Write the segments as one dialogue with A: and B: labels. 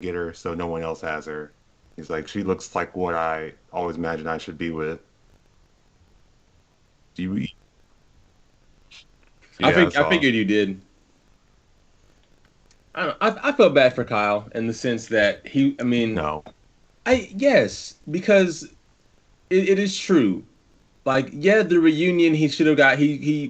A: get her so no one else has her. He's like, she looks like what I always imagined I should be with. Do you? Yeah,
B: I
A: so
B: figured you did. I don't know. I felt bad for Kyle in the sense that I mean,
A: no.
B: yes, because it is true. Like, yeah, the reunion he should have got.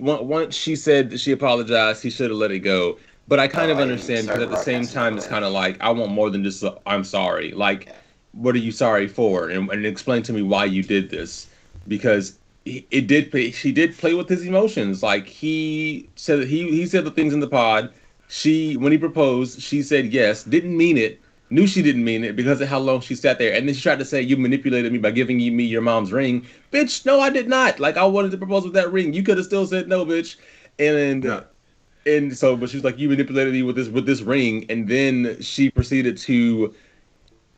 B: Once she said that she apologized, he should have let it go. But I
C: Oh,
B: kind of
C: I didn't
B: understand because
C: start
B: at the same
C: broadcasting
B: time,
C: over
B: it's
C: there.
B: kind of like I want more than just I'm sorry. Like,
C: Yeah.
B: what are you sorry for? And explain to me why you did this because she did play with his emotions. Like he said he said the things in the pod. She when he proposed, she said yes, didn't mean it, knew she didn't mean it because of how long she sat there, and then she tried to say you manipulated me by giving me your mom's ring. Bitch, no, I did not. Like I wanted to propose with that ring. You could have still said no, bitch. And
A: No.
B: and so, but she was like, you manipulated me with this ring, and then she proceeded to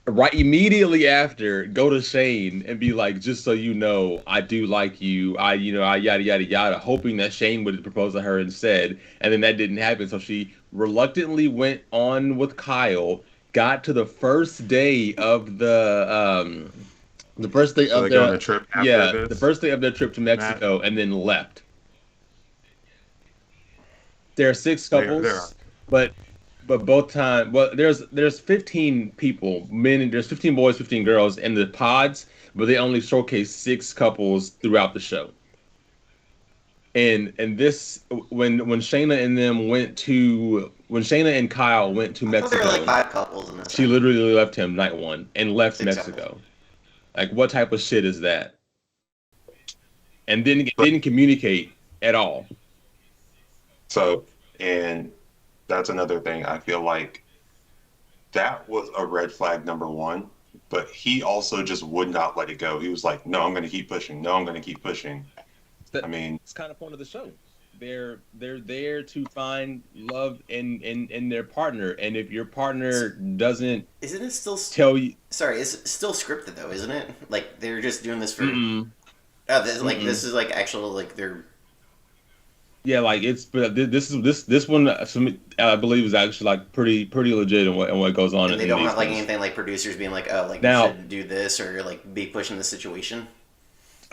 B: right immediately after go to Shane and be like, just so you know, I do like you. I yada yada yada, hoping that Shane would propose to her instead. And then that didn't happen. So she reluctantly went on with Kyle, got to the first day of the first day
A: So
B: of
A: they go on
B: their
A: a trip after
B: yeah, the
A: this
B: first day of their trip to
A: match.
B: Mexico and then left. There are six
A: There are.
B: couples, but both time well there's 15 people, men, there's 15 boys, 15 girls in the pods, but they only showcase six couples throughout the show. And this when Shayna and them went to when Shayna and Kyle went to
C: I thought there were like
B: Mexico,
C: 5 couples in this
B: she
C: thing.
B: literally left him night one and left
C: 6 couples.
B: Mexico. Like what type of shit is that? And then
A: But
B: didn't communicate at all.
A: so, and that's another thing. I feel like that was a red flag number one, but he also just would not let it go. He was like, no, I'm going to keep pushing. No, I'm going to keep pushing. I mean,
B: That's kind of point of the show. They're there to find love in their partner, and if your
C: So,
B: partner doesn't
C: isn't it still?
B: tell you,
C: Sorry, it's still scripted though, isn't it? Like they're just doing this for.
B: mm-mm,
C: Oh, this
B: mm-mm.
C: is like actual like they're.
B: Yeah, like it's but this one I believe is actually like pretty legit in what goes on
C: And they
B: in
C: don't
B: these
C: have like
B: things.
C: anything like producers being like, oh, like you
B: Now,
C: should do this or like be pushing the situation.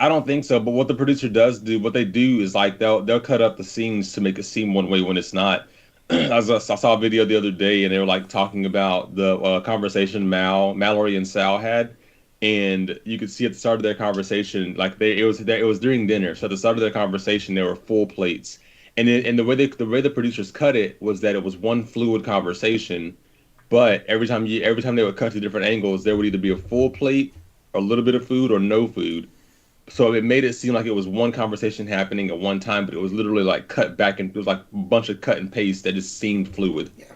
B: I don't think so, but what the producer does do, what they do is like they'll cut up the scenes to make it seem one way when it's not. I saw a video the other day, and they were like talking about the conversation Mallory, and Sal had, and you could see at the start of their conversation, like it was during dinner. So at the start of their conversation, there were full plates, and the way the producers cut it was that it was one fluid conversation, but every time they would cut to different angles, there would either be a full plate, a little bit of food, or no food. So it made it seem like it was one conversation happening at one time, but it was literally like cut back and it was like a bunch of cut and paste that just seemed fluid.
C: Yeah.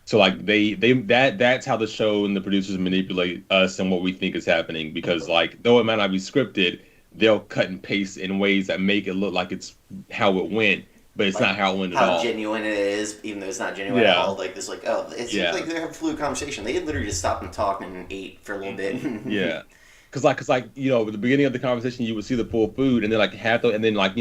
B: So like that's how the show and the producers manipulate us and what we think is happening because like though it might not be scripted, they'll cut and paste in ways that make it look like it's how it went, but it's
C: Like
B: not how it went at
C: how
B: all.
C: genuine it is, even though it's not genuine at
B: Yeah,
C: all. Like this, like oh, it seems
B: yeah,
C: like they have a fluid conversation. They literally just stopped and talked and ate for a little bit.
B: yeah. Cause like you know, at the beginning of the conversation, you would see the full food, and then like and then like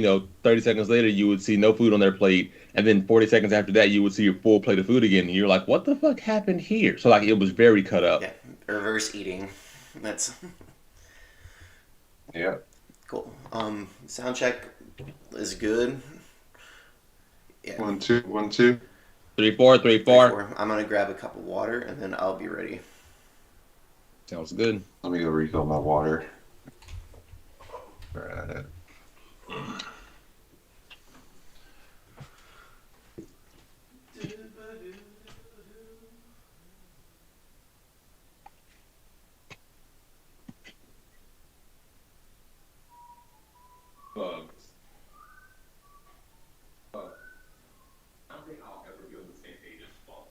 B: 30 seconds later, you would see no food on their plate, and then 40 seconds after that, you would see a full plate of food again, and you're like, what the fuck happened here? So like it was very cut up.
C: Yeah, reverse eating. That's
A: yeah.
C: cool. Sound check is good. Yeah,
A: 1, 2, 1, 2.
B: 3-4, three
C: 3,
B: four.
C: 4. I'm gonna grab a cup of water and then I'll be ready.
B: Sounds good.
A: Let me go refill my water. Right.
B: Bugs. Bugs. I don't think I'll ever be on the same page as Paul.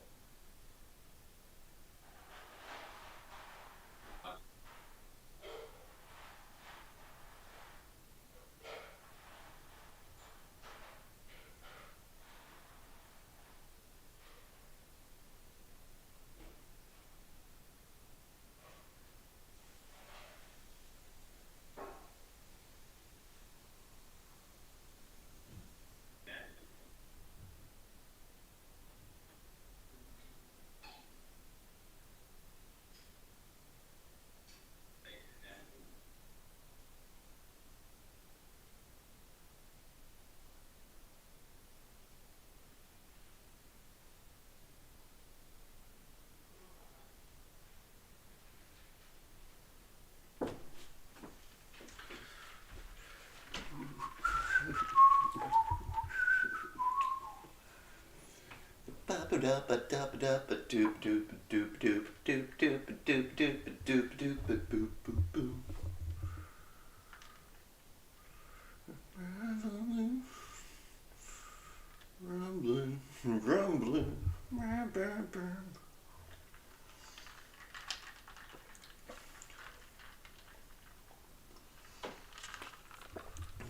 C: Rumbling, rumbling.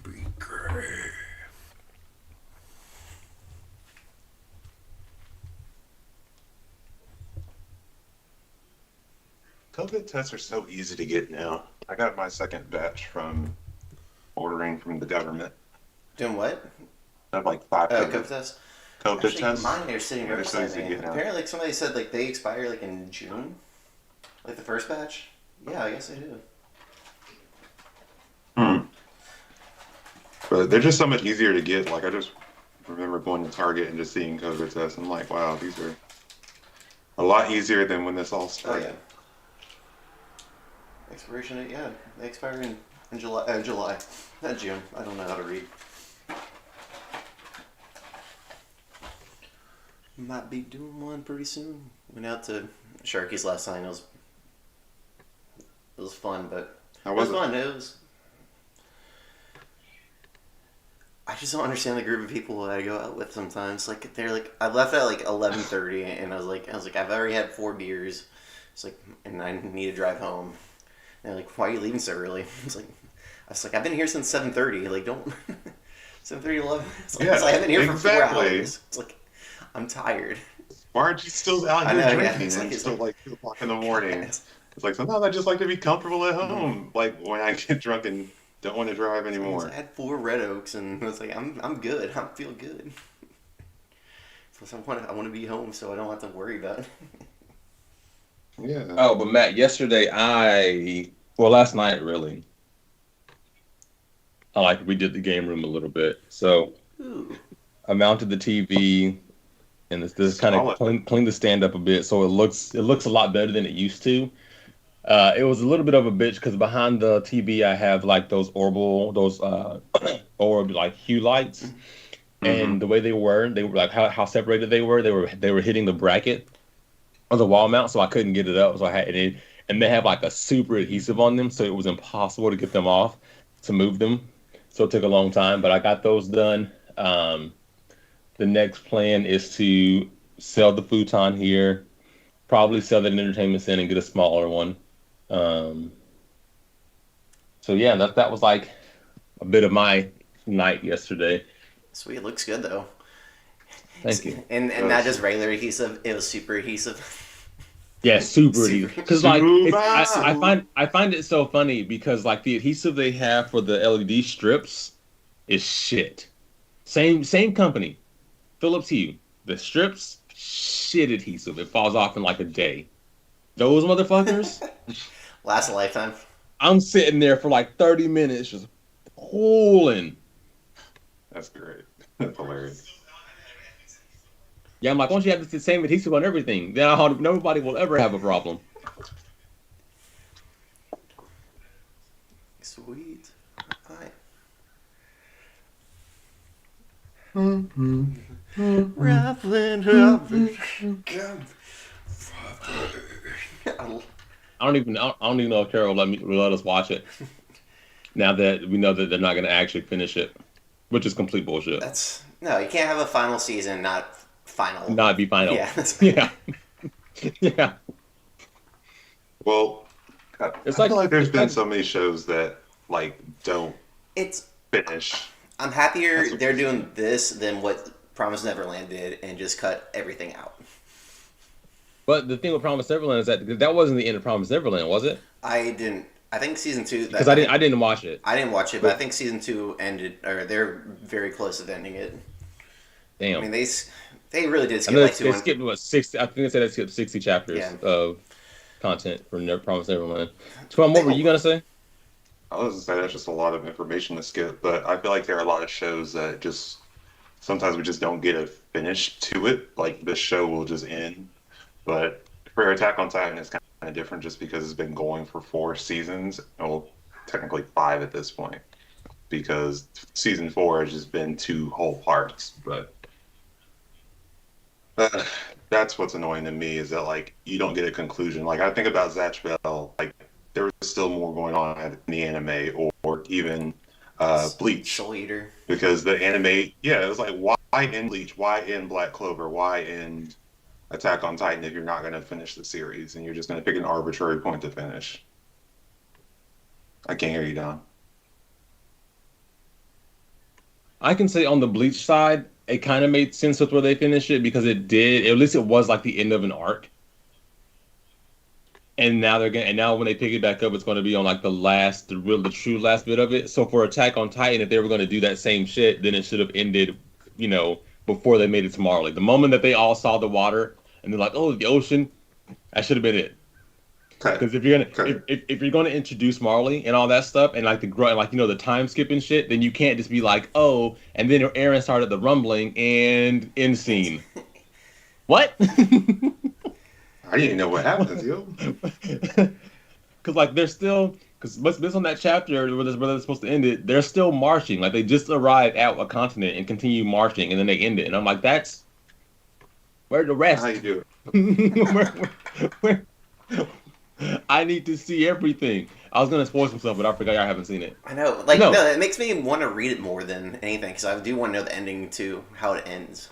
C: Be great.
A: COVID tests are so easy to get now. I got my second batch from ordering from the government.
C: Doing what?
A: I have like five
C: Oh,
A: COVID,
C: COVID test.
A: COVID
C: Actually,
A: tests.
C: mine are sitting
A: Yeah,
C: right
A: they're so
C: beside
A: easy to
C: me.
A: get now.
C: Apparently, like somebody said, like they expire like in June, like the first batch. Yeah, I guess they do.
A: Hmm. But they're just so much easier to get. Like I just remember going to Target and just seeing COVID tests. I'm like, wow, these are a lot easier than when this all
C: Oh yeah.
A: started.
C: Expiration date. Yeah, they expire in July. July, not June. I don't know how to read. Might be doing one pretty soon. Went out to Sharky's last night. It was fun, but
A: How
C: it was
A: was it?
C: fun. It was. I just don't understand the group of people that I go out with sometimes. Like they're like, I left at like 11:30, and I was like, I've already had 4 beers. It's like, and I need to drive home. And they're like, why are you leaving so early? I was like, I've been here since 7:30. Like, don't 7:30, 11. It's like I've been here for four
A: exactly.
C: hours. It's like I'm tired.
A: Why aren't you still out
C: I
A: here
C: know, yeah.
A: drinking?
C: It's
A: And
C: like
A: it's
C: it's
A: still
C: like
A: like 2 o'clock in the morning.
C: it's,
A: It's like sometimes I just like to be comfortable at
C: mhm.
A: home. Like when I get drunk and don't want to drive
C: It's like, I
A: anymore.
C: had 4 Red Oaks, and it's like I'm good. I feel good. Plus, I want to be home, so I don't have to worry about it.
A: Yeah.
B: Oh, but Matt, yesterday well, last night really, I like redid the game room a little bit. So
C: Ooh,
B: I mounted the TV and this kind of
A: Solid.
B: cleaned the stand up a bit, so it looks a lot better than it used to. It was a little bit of a bitch because behind the TV I have like those orb like hue lights,
A: Mm-hmm.
B: and the way they were like how separated they were hitting the bracket of the wall mount, so I couldn't get it up. So I had it, and they have like a super adhesive on them, so it was impossible to get them off to move them. So it took a long time, but I got those done. The next plan is to sell the futon here, probably sell that in entertainment center and get a smaller one. Um, so yeah, that was like a bit of my night yesterday.
C: sweet. It looks good though.
B: Thank you.
C: And not just regular adhesive. It was super adhesive.
B: Yeah, super
C: Super.
B: adhesive. Because like it's I
A: Super.
B: find it so funny because like the adhesive they have for the LED strips is shit. Same company, Philips Hue. The strips, shit adhesive. It falls off in like a day. Those motherfuckers,
C: Last a lifetime.
B: I'm sitting there for like 30 minutes just pulling.
A: That's great. That's hilarious.
B: Yeah, I'm like, once you have the same adhesive on everything, then nobody will ever have a problem.
C: Sweet. Alright. Ruffling, ruffling.
B: I don't even know if Carol will let us watch it now that we know that they're not going to actually finish it, which is complete bullshit.
C: That's no. You can't have a final season not final.
B: Not be final.
C: Yeah.
B: Yeah, yeah.
A: Well, I
B: It's
A: I feel
B: like
A: like there's
B: it's
A: been
B: like
A: so many shows that like don't
C: It's.
A: finish.
C: I'm
A: That's
C: happier
A: what
C: they're doing this than what Promise Neverland did and just cut everything out.
B: But the thing with Promise Neverland is that wasn't the end of Promise Neverland, was it?
C: I didn't. I think season two.
B: Because
C: That I think
B: I didn't watch it.
C: I didn't watch it, but I
B: But
C: think season two ended, or they're very close to ending it. I
B: damn,
C: mean, they really did
B: I
C: skip
B: know
C: like
B: they
C: 200.
B: skipped what 60. I think they said they skipped 60
C: Yeah,
B: chapters of content for Promise Neverland. Tom,
C: they
B: what were you gonna say?
A: I was gonna say that's just a lot of information to skip, but I feel like there are a lot of shows that just sometimes we just don't get a finish to it. Like the show will just end. But for Attack on Titan, it's kind of different just because it's been going for 4 seasons. Well, technically 5 at this point, because season 4 has just been 2 whole parts. But uh, that's what's annoying to me is that like you don't get a conclusion. Like I think about Zatch Bell, like there was still more going on in the anime or even Bleach
C: Soul Eater.
A: because the anime, yeah, it was like why in Bleach, why in Black Clover, why in Attack on Titan if you're not going to finish the series and you're just going to pick an arbitrary point to finish. I can't hear you, Don.
B: I can say on the Bleach side, it kind of made sense with where they finished it because it did. At least it was like the end of an arc. And now they're going and now when they pick it back up, it's going to be on like the true last bit of it. So for Attack on Titan, if they were going to do that same shit, then it should have ended, you know, before they made it to Marley. The moment that they all saw the water and they're like, oh, the ocean, that should have been it.
A: Okay.
B: Because if you're gonna
A: Okay.
B: if you're gonna introduce Marley and all that stuff and like the and like the time skipping shit, then you can't just be like, oh, and then Aaron started the rumbling and end scene. What?
A: I didn't know what happens, yo.
B: Because like they're still because based on that chapter where they're supposed to end it, they're still marching. Like they just arrived at a continent and continue marching, and then they end it. And I'm like, that's where's the
A: How you
B: rest?
A: do
B: where, where, I need to see everything. I was gonna spoil some stuff, but I forgot I haven't seen it.
C: I know,
B: But
C: like,
B: no,
C: no, it makes me want to read it more than anything because I do want to know the ending to how it ends.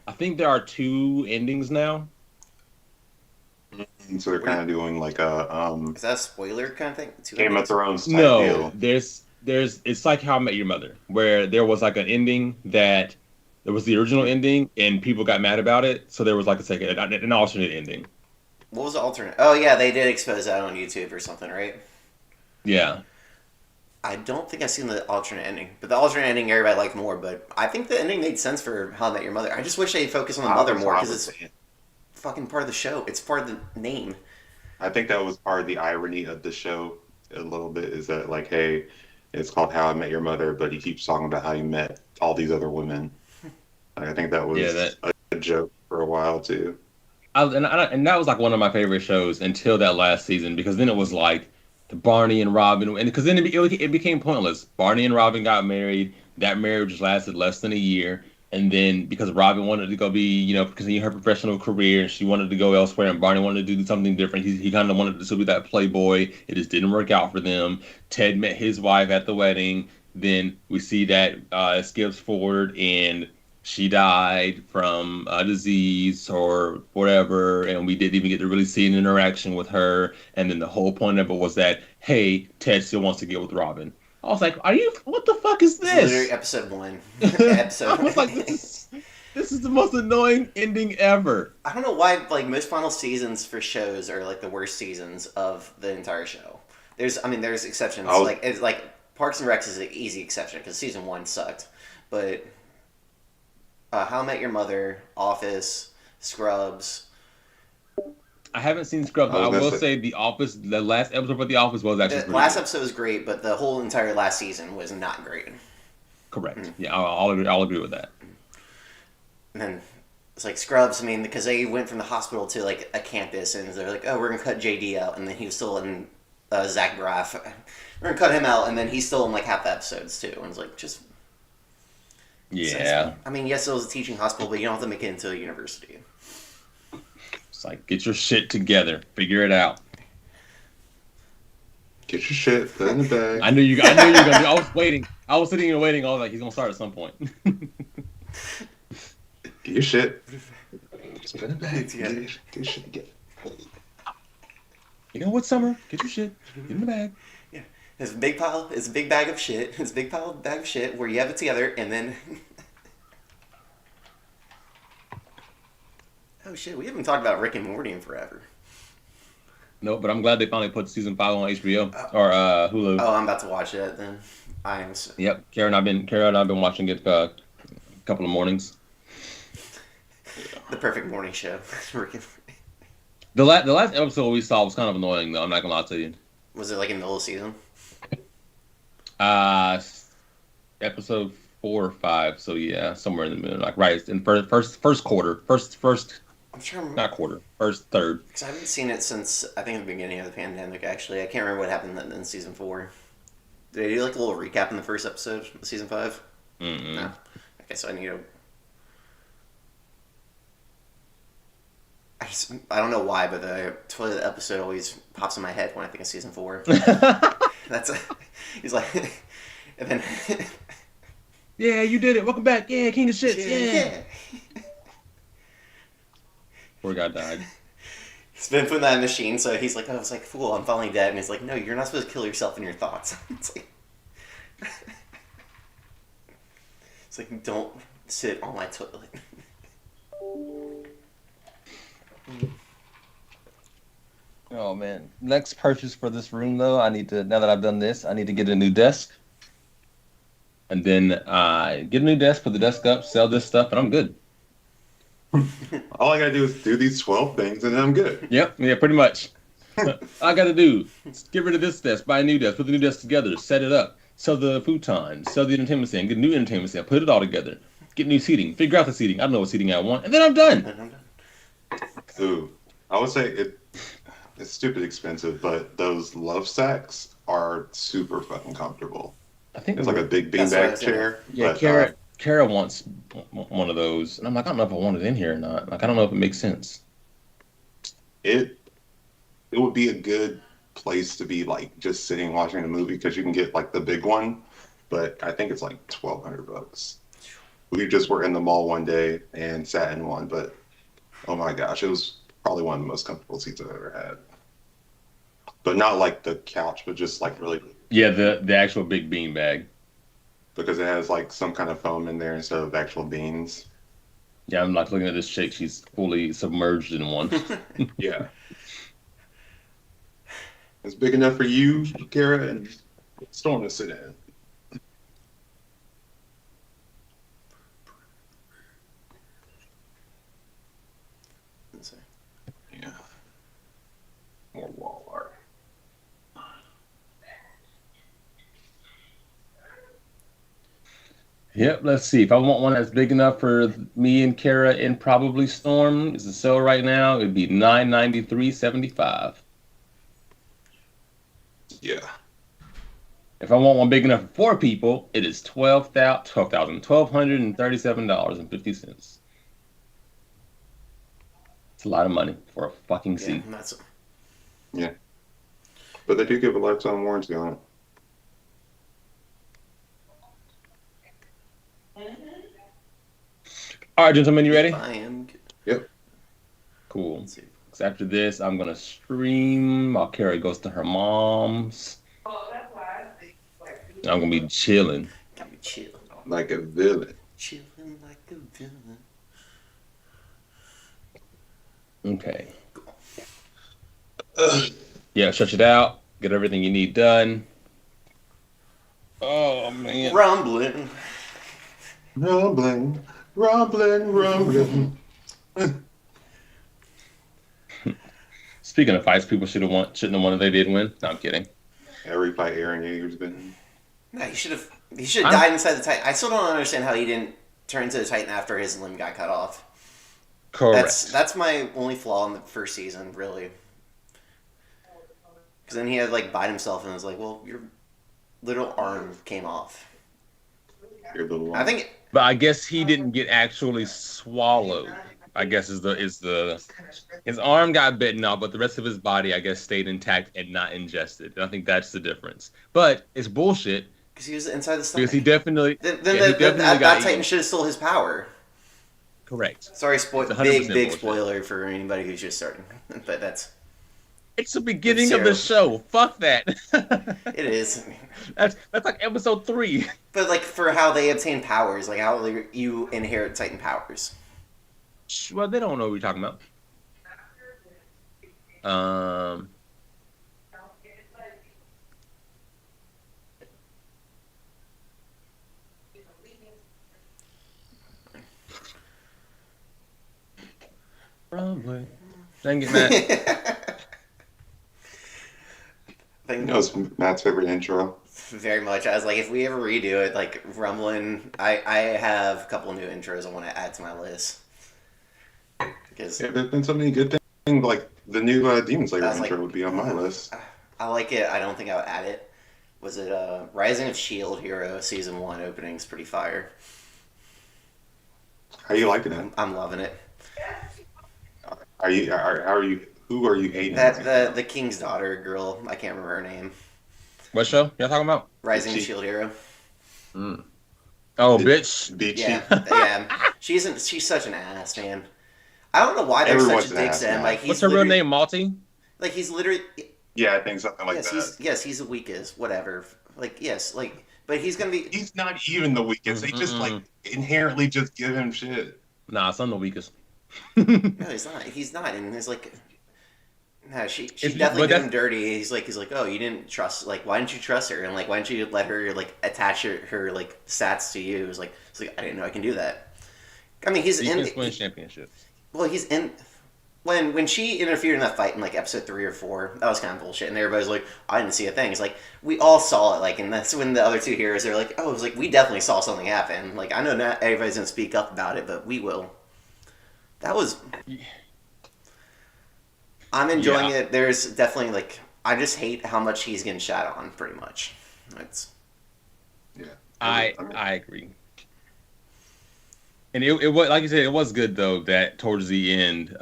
B: I think there are two endings now.
A: it? So they're
C: What do
A: kind
C: you,
A: of doing like a
C: is that a spoiler kind of thing? Two
A: Game of
C: endings?
A: Thrones type
B: No,
A: deal.
B: there's it's like How I Met Your Mother, where there was like an ending that there was the original ending and people got mad about it, so there was like a second an alternate ending.
C: What was the alternate? Oh yeah, they did expose that on YouTube or something, right?
B: Yeah.
C: I don't think I've seen the alternate ending, but the alternate ending everybody liked more. But I think the ending made sense for How I Met Your Mother. I just wish they focused on the mother more
A: I
C: because
A: was
C: it's
A: saying.
C: fucking part of the show. It's part of the name.
A: I think that was part of the irony of the show a little bit is that like, hey, it's called How I Met Your Mother, but he keeps talking about how he met all these other women. Like, I think that
B: Yeah,
A: was
B: that
A: a joke for a while too.
B: and that was like one of my favorite shows until that last season because then it was like the Barney and Robin and because then it became pointless. Barney and Robin got married. That marriage lasted less than a year, and then because Robin wanted to go be continue her professional career and she wanted to go elsewhere, and Barney wanted to do something different. He kind of wanted to still be that playboy. It just didn't work out for them. Ted met his wife at the wedding. Then we see that it skips forward and she died from a disease or whatever, and we didn't even get to really see an interaction with her. And then the whole point of it was that, hey, Ted still wants to get with Robin. I was like, are you? What the fuck is
C: It's literally
B: this?
C: episode one.
B: I
C: episode.
B: was like, this is the most annoying ending ever.
C: I don't know why like most final seasons for shows are like the worst seasons of the entire show. There's exceptions.
A: I was
C: Like it's like Parks and Rec is an easy exception because season one sucked, but How I Met Your Mother, Office, Scrubs.
B: I haven't seen Scrubs,
A: I
B: but I
A: was gonna
B: will
A: say
B: say The Office, the last episode of The Office was actually
C: The
B: pretty
C: last
B: good.
C: episode was great, but the whole entire last season was not great.
B: Correct.
C: Mm.
B: Yeah, I'll agree with that.
C: And then it's like Scrubs. I mean, because they went from the hospital to like a campus, and they're like, "Oh, we're gonna cut JD out," and then he was still in Zach Braff. We're gonna cut him out, and then he's still in like half the episodes too. And it's like just.
B: Yeah.
C: I mean, yes, it was a teaching hospital, but you don't have to make it into a university.
B: It's like, get your shit together. Figure it out.
A: get your shit, put it in the bag.
B: I knew you were gonna I was waiting. I was sitting here waiting. I was like, he's gonna start at some point.
A: Get your shit. Just put it in the bag.
C: Yeah.
A: Get your shit together.
B: You know what, Summer? Get your shit. Get in the bag.
C: Yeah, it's a big pile. It's a big bag of shit. It's a big pile bag of shit where you have it together, and then. Oh shit! We haven't talked about Rick and Morty in forever.
B: No, but I'm glad they finally put season 5 on HBO
C: Uh,
B: or Hulu.
C: oh, I'm about to watch that then. I am.
B: Yep, Kara and I've been watching it a couple of mornings.
C: The perfect morning show. Rick and
B: The last episode we saw was kind of annoying though. I'm not gonna lie to you.
C: Was it like in the middle of the season?
B: Uh, episode 4 or 5. So yeah, somewhere in the middle, like right in first quarter, first
C: I'm trying to remember.
B: not quarter, first third.
C: Because I haven't seen it since, I think, the beginning of the pandemic, actually. I can't remember what happened in season 4. Did they do like a little recap in the first episode of season 5?
B: Mm-mm.
C: No. Okay, so I need to. I don't know why, but the toilet episode always pops in my head when I think of season 4. That's he's like, and then
B: Yeah, you did it. Welcome back. Yeah, king of shits. Yeah.
C: yeah.
B: Poor guy died.
C: He's been put in that machine, so he's like, I was like, fool, I'm finally dead. And he's like, no, you're not supposed to kill yourself in your thoughts. It's like, don't sit on my toilet.
B: Oh man. Next purchase for this room though, I need to now that I've done this, I need to get a new desk. And then get a new desk, put the desk up, sell this stuff, and I'm good.
A: All I gotta do is do these 12 things, and then I'm good.
B: Yep, yeah, pretty much. All I gotta do is get rid of this desk, buy a new desk, put the new desk together, set it up, sell the futon, sell the entertainment stand, get a new entertainment stand, put it all together, get new seating, figure out the seating. I don't know what seating I want, and then I'm done.
C: And I'm done.
A: Ooh, I would say it's stupid expensive, but those love sacks are super fucking comfortable.
B: I think
A: It's like a big
C: That's what I
A: beanbag
C: was thinking.
A: chair.
B: yeah,
A: but,
B: Kara wants one of those, and I'm like, I don't know if I want it in here or not. Like, I don't know if it makes sense.
A: it it would be a good place to be like just sitting watching a movie because you can get like the big one, but I think it's like $1,200. We just were in the mall one day and sat in one, but oh my gosh, it was probably one of the most comfortable seats I've ever had. But not like the couch, but just like really
B: Yeah, the actual big bean bag.
A: because it has like some kind of foam in there instead of actual beans.
B: Yeah, I'm like looking at this chick. She's fully submerged in one.
A: Yeah, it's big enough for you, Kara, and Storm to sit in.
C: Let's see.
A: Yeah, more wall art.
B: Yep, let's see. If I want one that's big enough for me and Kara and probably Storm, is the sale right now? It'd be $993.75.
A: Yeah,
B: If I want one big enough for 4 people, it is $1,237.50. It's a lot of money for a fucking
C: Yeah,
B: seat.
C: that's
A: yeah, but they do give a lifetime warranty on it.
B: All right, gentlemen, you ready?
C: I am good.
A: Yep.
B: Cool.
C: Let's see.
B: So after this, I'm gonna stream while Kara goes to her mom's. I'm gonna be chilling.
C: Can we chill?
A: Like a villain.
C: Chilling like a villain.
B: Okay. Yeah, shut it out. Get everything you need done. Oh man.
C: Rumbling.
A: Rumbling, rumbling, rumbling.
B: Speaking of fights, people shouldn't have won if they did win. No, I'm kidding.
A: Every fight Aaron Yeager's been in.
C: No, he should have. He should have died inside the Titan. I still don't understand how he didn't turn into the Titan after his limb got cut off.
B: Correct.
C: That's my only flaw in the first season, really. Because then he had like bite himself and was like, "Well, your little arm came off."
A: Your little
C: I think
B: But I guess he didn't get actually swallowed. I guess is the his arm got bitten off, but the rest of his body, I guess, stayed intact and not ingested. And I think that's the difference. But it's bullshit
C: because he was inside the stomach.
B: because he definitely
C: Then
B: yeah, he definitely
C: that
B: got
C: Titan
B: eaten.
C: should have stole his power.
B: Correct.
C: Sorry,
B: It's 100%
C: big
B: bullshit.
C: spoiler for anybody who's just starting. But that's
B: It's the beginning of the show. Fuck that.
C: it is.
B: That's like episode 3.
C: But like for how they obtain powers, like how you inherit Titan powers.
B: Well, they don't know what we're talking about. Probably. Dang it, Matt.
C: Think
A: You know, it's Matt's favorite intro.
C: very much. I was like, if we ever redo it, like Rumbling, I have a couple new intros I want to add to my list. Because
A: Yeah, there's been so many good things. Like the new Demon Slayer
C: I was
A: intro
C: like,
A: would be on my list.
C: I like it. I don't think I would add it. Was it Rising of Shield Hero Season 1 opening's pretty fire.
A: How you liking it?
C: I'm loving it.
A: Who are you hating on
C: That
A: right now?
C: the king's daughter girl. I can't remember her name.
B: What show y'all talking about?
C: Rising
A: Bitchy.
C: Shield Hero.
B: Mm. Oh,
A: Bit,
B: bitch.
C: Yeah,
A: bitchy.
C: yeah. She's such an ass, man. I don't know why they're such
A: Everyone's
C: a
A: an
C: dick
A: ass
C: to him.
A: now.
B: What's her real name? Malty?
C: He's literally
A: Yeah, I think something like that.
C: yes he's the weakest. Whatever. But he's gonna be.
A: He's not even the weakest. They just like
B: Mm-mm.
A: inherently just give him shit.
B: Nah, son the weakest.
C: No, he's not. He's not. And he's like, no, she
B: It's,
C: definitely
B: but
C: did him
B: that's
C: dirty. He's like, oh, you didn't trust. Like, why didn't you trust her? And like, why didn't you let her like attach her like stats to you? It's like I didn't know I can do that. I mean, he's in.
B: defense wins championships.
C: Well, he's in. When she interfered in that fight in like episode 3 or 4, that was kind of bullshit, and everybody's like, "I didn't see a thing." It's like we all saw it, like, and that's when the other two heroes are like, "Oh, it's like we definitely saw something happen." Like, I know not everybody's gonna speak up about it, but we will. That was. I'm enjoying
B: Yeah,
C: it. There's definitely like I just hate how much he's getting shat on. Pretty much, it's
A: Yeah.
B: I agree. And it was like you said, it was good though that towards the end,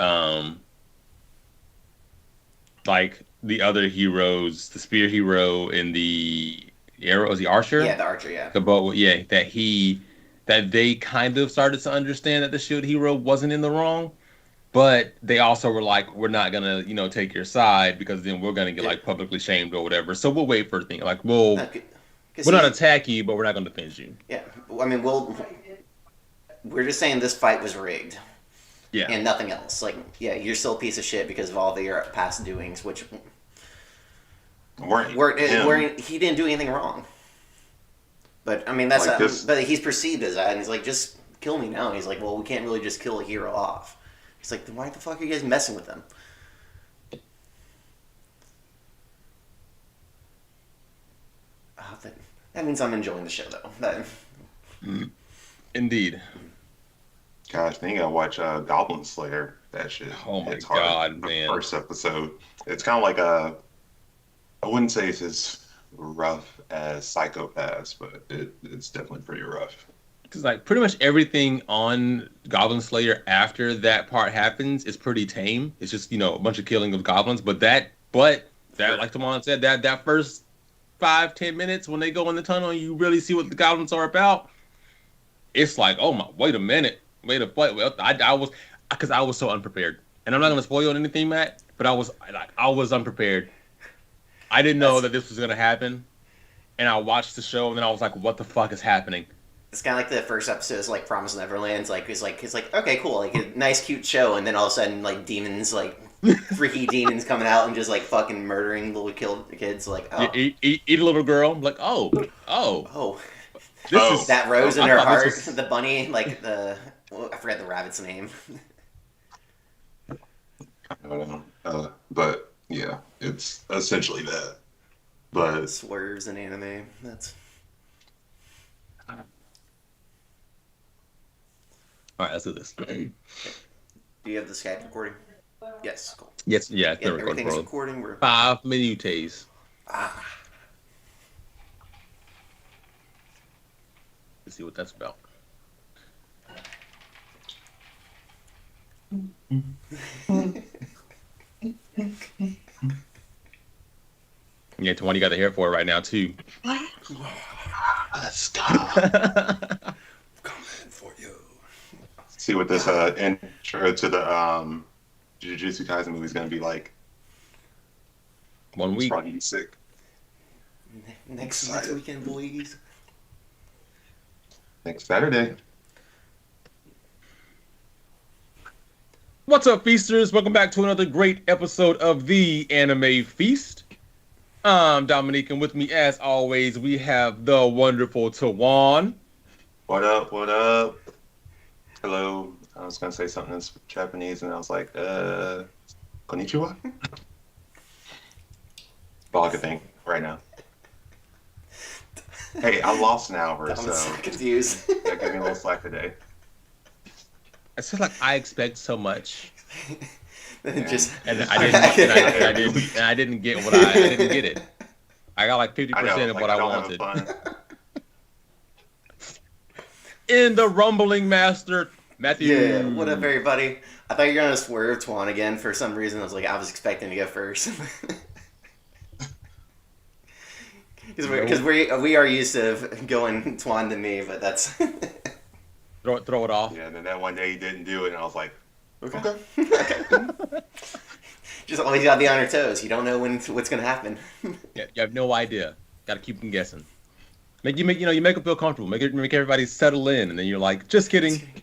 B: like the other heroes, the spear hero and the arrow, was the archer,
C: yeah, the archer, yeah,
B: the bow, yeah, that they kind of started to understand that the shield hero wasn't in the wrong, but they also were like, we're not gonna, take your side because then we're gonna get
C: yeah.
B: like publicly shamed or whatever. So we'll wait for a thing. Like,
C: Because
B: we'll not
C: he,
B: attack you, but we're not gonna defend you.
C: yeah. I mean, we're just saying this fight was rigged
B: Yeah,
C: and nothing else. Like, yeah, you're still a piece of shit because of all of your past doings, which
A: Weren't
C: where
A: him
C: he didn't do anything wrong. But I mean,
A: like this.
C: but he's perceived as that, and he's like, just kill me now. And he's like, well, we can't really just kill a hero off. He's like, then why the fuck are you guys messing with them? That means I'm enjoying the show though.
B: indeed.
A: Gosh, then you gotta watch Goblin Slayer. That shit
B: Oh my
A: hits hard.
B: god,
A: The
B: man.
A: first episode. It's kind of like I wouldn't say it's as rough as Psychopaths, but it's definitely pretty rough.
B: Because like pretty much everything on Goblin Slayer after that part happens is pretty tame. It's just a bunch of killing of goblins. But that like Tamon said, that first 5-10 minutes when they go in the tunnel and you really see what the goblins are about, it's like, oh my, wait a minute, wait. I was because I was so unprepared, and I'm not gonna spoil anything, Matt. But I was unprepared. I didn't know that this was gonna happen, and I watched the show and then I was like, what the fuck is happening?
C: It's kind of like the first episode is like Promise Neverland. It's like okay, cool, like a nice cute show, and then all of a sudden like demons, like freaky demons coming out and just like fucking murdering little kids. Like
B: Eat a little girl. I'm like, oh,
C: oh,
B: this
A: Oh.
B: is
C: that rose in
B: I
C: her
B: thought
C: heart,
B: this was
C: the bunny, like I forgot the rabbit's name.
A: I don't know. But yeah, it's essentially that. But
C: Swerves in anime. That's
B: all right. Let's do this.
C: do you have the Skype recording? Yes, cool.
B: Yes, yeah, it's
C: Yeah,
B: been recording
C: everything's
B: for
C: recording. We're
B: 5 minutes.
C: ah.
B: Let's see what that's about. Yeah, Twan, you got the hair for it right now too.
A: let's go.
C: Coming for you.
A: See what this intro to the Jujutsu Kaisen movie is gonna be like.
B: 1
A: It's
B: week.
A: probably gonna be sick.
C: Next
A: Excited.
C: weekend, boys.
A: Next Saturday.
B: What's up, feasters? Welcome back to another great episode of the Anime Feast. I'm Dominique, and with me, as always, we have the wonderful Tawan.
A: What up? What up? Hello. I was gonna say something in Japanese, and I was like, konnichiwa. All I could think right now. Hey, I lost an hour,
C: I'm
A: so
C: so confused.
A: that gave me a little slack today.
B: It's just like I expect so much,
C: Just
B: and I didn't get what I didn't get it. I got like 50%
A: I know,
B: of
A: like,
B: what
A: I
B: I
A: don't
B: wanted.
A: have fun.
B: In the rumbling master, Matthew.
C: yeah, what up, everybody? I thought you were gonna swerve Twan again for some reason. I was expecting to go first. Because
B: Nope.
C: we are used to going Twan to me, but that's
B: Throw it off.
A: Yeah, and then that one day he didn't do it, and I was like,
C: okay.
A: okay.
C: Okay. Just always gotta be on your toes. You don't know what's gonna happen.
B: Yeah, you have no idea. Got to keep them guessing. You make them feel comfortable. Make everybody settle in, and then you're like, just
C: Just
B: kidding.
C: kidding.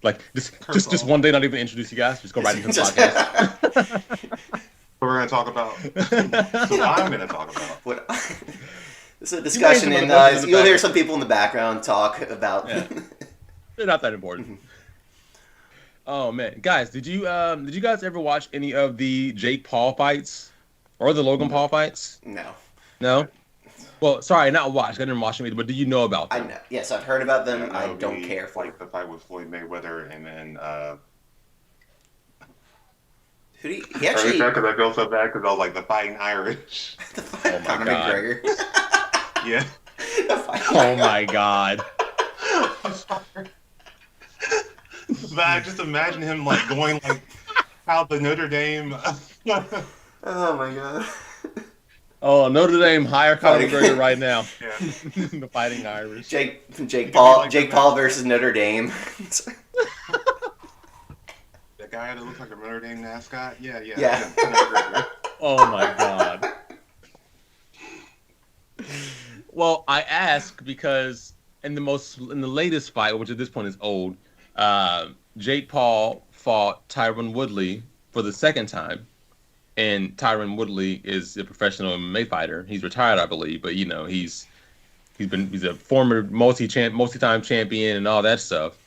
B: Like
A: Curse
B: just
A: off.
B: one day, not even introduce you guys. Just go right into the
C: Just-
B: podcast.
A: What we're going to talk about. So what I'm going to talk about.
C: What? It's a
B: You
C: discussion,
B: may
C: and
B: some of the
C: you'll hear
B: back-
C: some people in the background talk about.
B: Yeah. They're not that important. Oh man, guys, did you guys ever watch any of the Jake Paul fights or the Logan Paul fights?
C: No,
B: No. Well, sorry, not watch. I didn't watch them either, but do you know about
C: I
B: them?
C: know. Yes, I've heard about them.
A: Yeah,
C: I
A: that would
C: don't
A: be
C: care for.
A: like the fight with Floyd Mayweather, and then
C: Who do you, he
A: because
C: actually?
A: I feel so bad because I was like the Fighting Irish.
B: Oh my
C: Conor
B: God.
C: McGregor.
A: Yeah.
C: The Fighting
B: Oh my God.
A: But I just imagine him like going like how the Notre Dame.
C: Oh my god.
B: Oh, Notre Dame hire Conor
C: Fighting-
B: McGregor right now.
A: Yeah.
B: The Fighting Irish.
C: Jake
A: be
C: Paul
A: like
C: Jake
A: the-
C: Paul versus Notre Dame.
A: That guy that looks like a Notre Dame mascot. Yeah.
C: Yeah.
B: Oh my God. Well, I ask because in the latest fight, which at this point is old, Jake Paul fought Tyron Woodley for the second time, and Tyron Woodley is a professional MMA fighter. He's retired, I believe, but he's a former multi-time champion and all that stuff.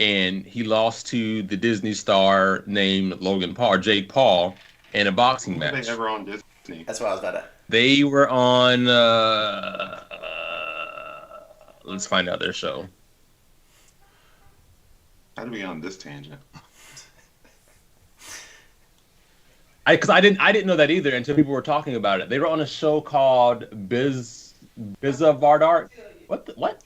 B: And he lost to the Disney star named Logan Paul, or Jake Paul, in a boxing
A: Were
B: match.
A: they ever on Disney?
C: That's what I was about to.
B: They were on. Let's find out their show.
A: How to be on this tangent?
B: Because I didn't know that either until people were talking about it. They were on a show called Biza Vardart. What?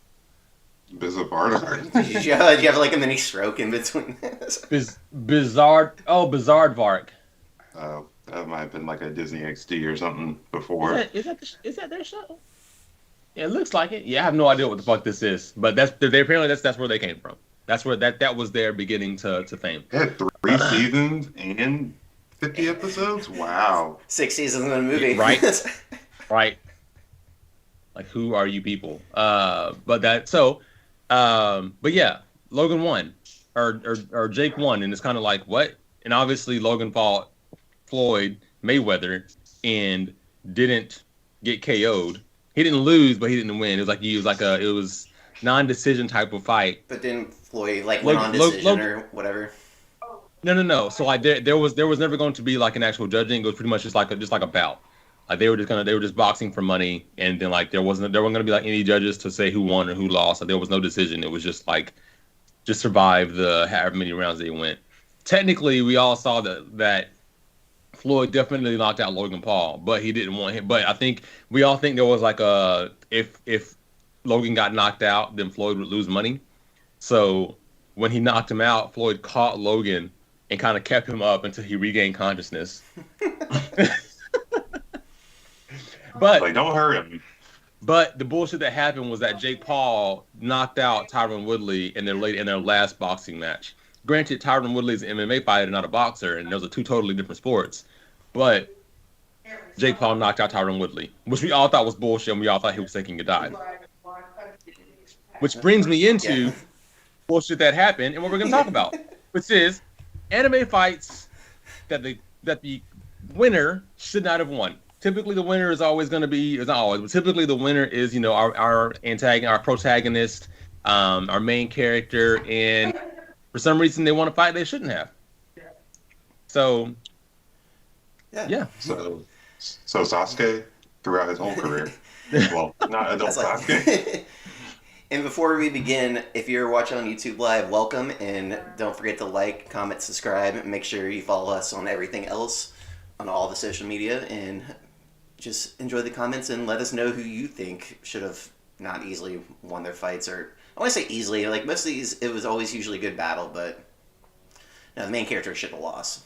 A: Bizarre.
C: Did you have like a mini stroke in between this?
B: Bizarre. Oh, Bizarre Vark.
A: That might have been like a Disney XD or something before.
B: Is that their show? Yeah, it looks like it. Yeah, I have no idea what the fuck this is, but apparently that's where they came from. That's where that was their beginning to fame.
A: It had 3 seasons and 50 episodes. Wow.
C: 6 seasons in a movie.
B: Right. Right. Like, who are you people? But yeah, Logan won, or Jake won, and it's kind of like what? And obviously Logan fought Floyd Mayweather and didn't get KO'd. He didn't lose, but he didn't win. It was non-decision type of fight.
C: But then Floyd went on decision or whatever.
B: No. So like there was never going to be like an actual judging. It was pretty much just like a bout. Like they were just boxing for money, and then like there weren't going to be like any judges to say who won or who lost. Like, there was no decision. It was just survive the however many rounds they went. Technically, we all saw that Floyd definitely knocked out Logan Paul, but he didn't want him. But I think we all think there was like if Logan got knocked out, then Floyd would lose money. So when he knocked him out, Floyd caught Logan and kind of kept him up until he regained consciousness. But
A: Like, don't hurt him.
B: But the bullshit that happened was that Jake Paul knocked out Tyron Woodley in their last boxing match. Granted, Tyron Woodley is an MMA fighter, not a boxer, and those are two totally different sports. But Jake Paul knocked out Tyron Woodley, which we all thought was bullshit, and we all thought he was taking a dive. Which brings me into bullshit that happened and what we're going to talk about, which is anime fights that the winner should not have won. Typically, the winner is always going to be, it's not always, but typically the winner is, our antagonist, our protagonist, our main character, and for some reason they want to fight they shouldn't have. So, yeah.
A: So Sasuke throughout his whole career. Well, not adult
C: That's
A: Sasuke.
C: And before we begin, if you're watching on YouTube Live, welcome, and don't forget to like, comment, subscribe, and make sure you follow us on everything else, on all the social media, and just enjoy the comments and let us know who you think should have not easily won their fights, or I want to say easily, like most of these, it was always usually a good battle, but No, the main character should have lost.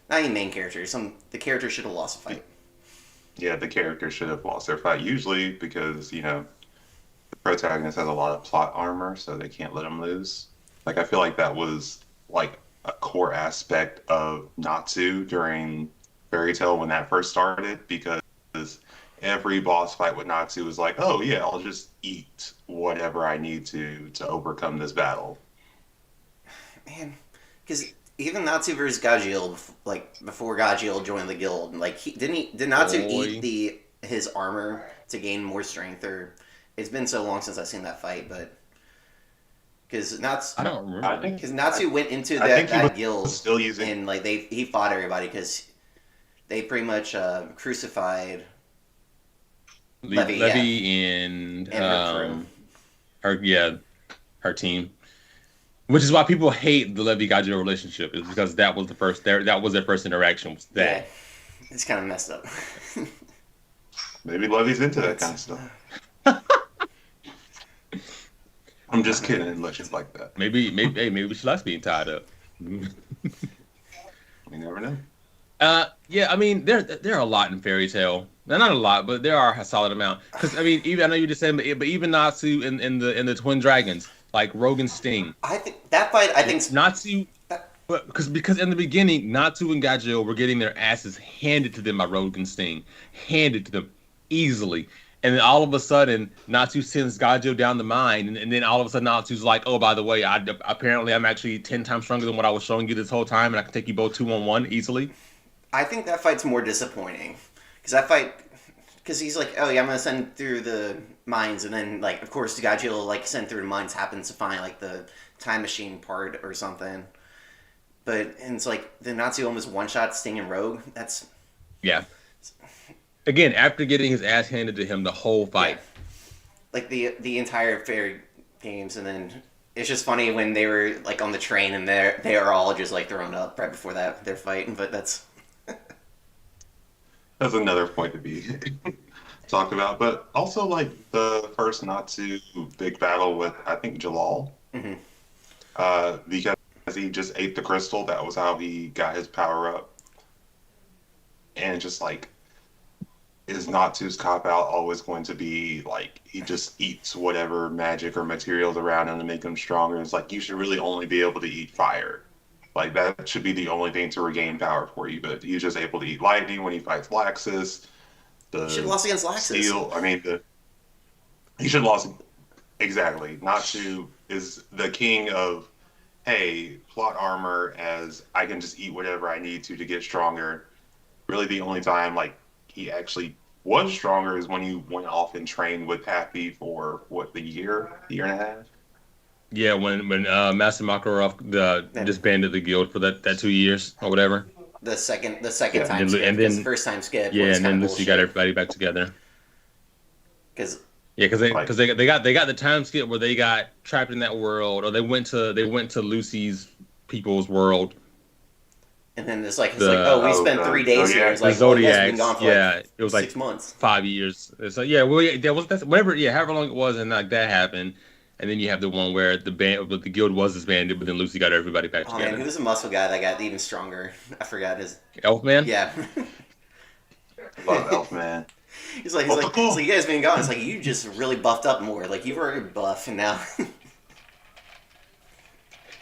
C: Not even main character. The character should have lost a fight.
A: Yeah, the character should have lost their fight. Usually because, the protagonist has a lot of plot armor, so they can't let him lose. Like, I feel like that was like a core aspect of Natsu during Fairy Tail when that first started, because every boss fight with Natsu was like, oh yeah, I'll just eat whatever I need to overcome this battle.
C: Man, because even Natsu versus Gajeel, like before Gajeel joined the guild, like did Natsu eat
B: Boy.
C: the his armor to gain more strength? Or it's been so long since I've seen that fight, but because Natsu
B: I don't
A: I
B: remember.
A: think
C: because Natsu went into
A: I think he
C: that
A: was
C: guild
A: still using.
C: and like he fought everybody because they pretty much crucified Levy, yeah,
B: Levy and
C: and her crew.
B: her team. Which is why people hate the Levy Gajiro relationship, is because that was that was their first interaction, was
C: Yeah,
B: that.
C: it's kind of messed up.
A: Maybe Levy's into that kind of
C: It's,
A: stuff. I'm just kidding. Legends like that.
B: Maybe she likes being tied up.
A: You never know.
B: Yeah, I mean there are a lot in Fairy Tale. Now, not a lot, but there are a solid amount. Because I mean, even I know you just said, but even Natsu in the Twin Dragons, like Rogan Sting,
C: I think that fight. I think
B: Natsu.
C: that,
B: But because in the beginning, Natsu and Gajil were getting their asses handed to them by Rogan Sting, handed to them easily. And then all of a sudden, Natsu sends Gajil down the mine, and then all of a sudden, Natsu's like, "Oh, by the way, apparently I'm actually 10 times stronger than what I was showing you this whole time, and I can take you both 2-on-1 easily."
C: I think that fight's more disappointing because that fight because he's like, oh yeah, I'm gonna send through the mines, and then like of course the Gajil like send through the mines happens to find like the time machine part or something. But and it's like the Natsu almost one shot Sting and Rogue. That's
B: Yeah. Again, after getting his ass handed to him the whole fight.
C: yeah, like the entire fairy games, and then it's just funny when they were like on the train and they are all just like thrown up right before that they're fighting. But that's
A: That's another point to be talked about. But also, like the first Natsu big battle with, I think, Jalal,
C: mhm.
A: because he just ate the crystal. That was how he got his power up. And just like, is Natsu's cop out always going to be like he just eats whatever magic or materials around him to make him stronger? It's like you should really only be able to eat fire. Like that should be the only thing to regain power for you. But he's just able to eat lightning when he fights Laxus.
C: You should have
A: The
C: lost against Laxus.
A: steel. I mean, he should have lost exactly. Natsu is the king of hey plot armor as I can just eat whatever I need to get stronger. Really, the only time like he actually was stronger is when he went off and trained with Happy for what year and a half.
B: Yeah, when Master Makarov disbanded the guild for that 2 years or whatever.
C: The second
A: Yeah,
C: time skip,
B: and
C: because
B: then
C: the first time skip
B: yeah,
C: was
B: and
C: kind
B: then
C: of
B: Lucy got
C: bullshit.
B: everybody back together.
C: Because
B: Yeah, because
A: Like
B: they got the time skip where they got trapped in that world, or they went to Lucy's people's world.
C: and then it's like
B: The
C: oh we spent
A: the
C: 3 days here.
A: Zodiac.
C: It's
B: the
C: like well you guys have been
B: Zodiacs,
C: gone for like
B: yeah, it was like
C: 6 months.
B: 5 years. So yeah, well, yeah, there was that's whatever, yeah, however long it was, and like that happened, and then you have the one where the guild was disbanded, but then Lucy got everybody back
C: Oh man,
B: together.
C: who's the muscle guy that got even stronger? I forgot his.
B: Elfman.
C: Yeah,
A: Love Elfman.
C: he's like you guys been gone. It's like you just really buffed up more. Like you were buff and now.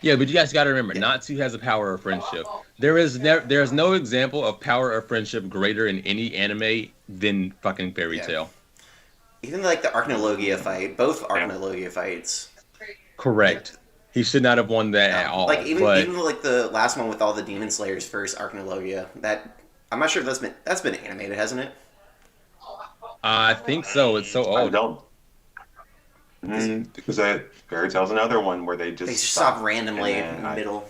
B: Yeah, but you guys got to remember,
C: Yeah.
B: Natsu has a power of friendship. There is no example of power of friendship greater in any anime than fucking Fairy
C: Yeah.
B: Tail.
C: Even like the Arachnologia fight, both
A: Yeah.
C: Arachnologia fights.
B: Correct. He should not have won that at all.
C: Like even
B: but
C: even like the last one with all the Demon Slayers first Arachnologia. That I'm not sure if that's been animated, hasn't it?
B: I think so. It's so
A: I
B: old.
A: don't because that Fairy Tale's another one where they
C: They
A: just
C: just stop
A: stop
C: randomly
A: and
C: in
A: then
C: the middle.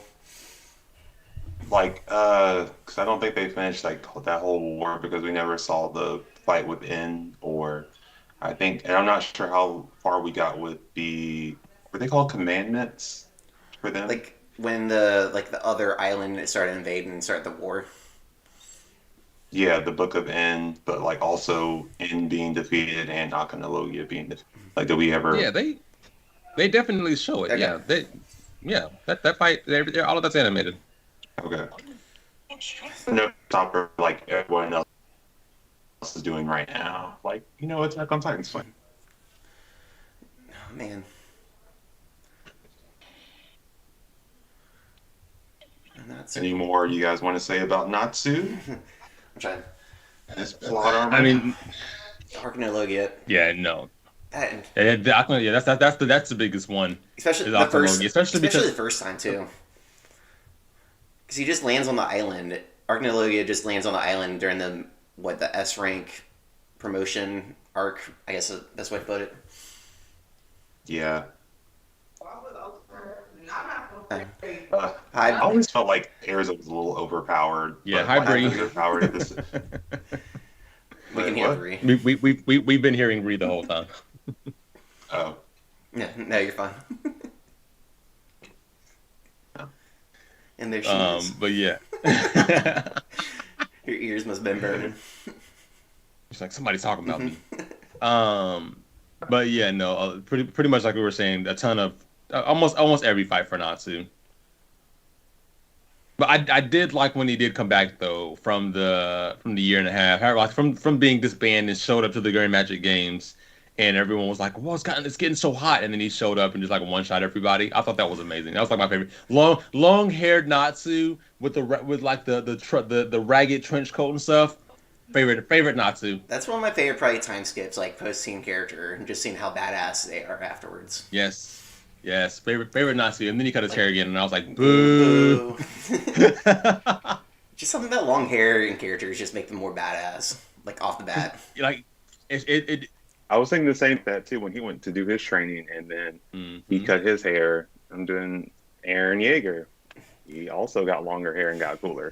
A: like because I don't think they finished like that whole war because we never saw the fight within or I think and I'm not sure how far we got with the were they called commandments for them?
C: Like when the other island started invading and started the war.
A: Yeah, the Book of N, but like also N being defeated and Akhenalogia being defeated. Like, did we ever?
B: Yeah, they definitely show it.
C: Okay.
B: Yeah, that fight, all of that's animated.
A: Okay. No stopper like everyone else is doing right now. Like, Attack on Titan's fine.
C: Oh, man. Natsu.
A: Any more you guys want to say about Natsu?
C: I'm trying.
A: This plot
B: I
A: armor?
B: mean,
C: Arachnologia.
B: yeah, no.
C: That,
B: That's the biggest one.
C: especially
B: Is
C: the first,
B: Ophthalmology, especially
C: especially
B: because
C: the first time too, because he just lands on the island. Arachnologia just lands on the island during the S rank promotion arc. I guess that's the way to put it.
A: Yeah. I
C: Hi,
A: always felt like Erza was a little overpowered.
B: yeah,
A: But
B: hi
A: why
B: Bree.
A: underpowered at this?
C: we can
A: Wait,
C: hear
A: what?
C: Bree.
B: We've been hearing Bree the whole time.
A: Oh.
C: Yeah, no, you're fine.
A: Oh.
C: And there she is.
B: But yeah.
C: Your ears must have been burning.
B: It's like somebody's talking about me. But yeah, no, pretty much like we were saying, a ton of almost every fight for Natsu. But I did like when he did come back though from the year and a half, like from being disbanded and showed up to the Grand Magic Games, and everyone was like, "Well, it's getting so hot," and then he showed up and just like one shot everybody. I thought that was amazing. That was like my favorite long haired Natsu with like the ragged trench coat and stuff. Favorite Natsu.
C: That's one of my favorite probably time skips, like post scene character, and just seeing how badass they are afterwards.
B: Yes. Yes. Favorite Natsu. And then he cut his hair again and I was like,
C: Boo.
B: boo.
C: Just something about long hair in characters just make them more badass, like off the bat.
B: Like it
A: I was thinking the same that too when he went to do his training and then he
B: mhm.
A: cut his hair. I'm doing Aaron Yeager. He also got longer hair and got cooler.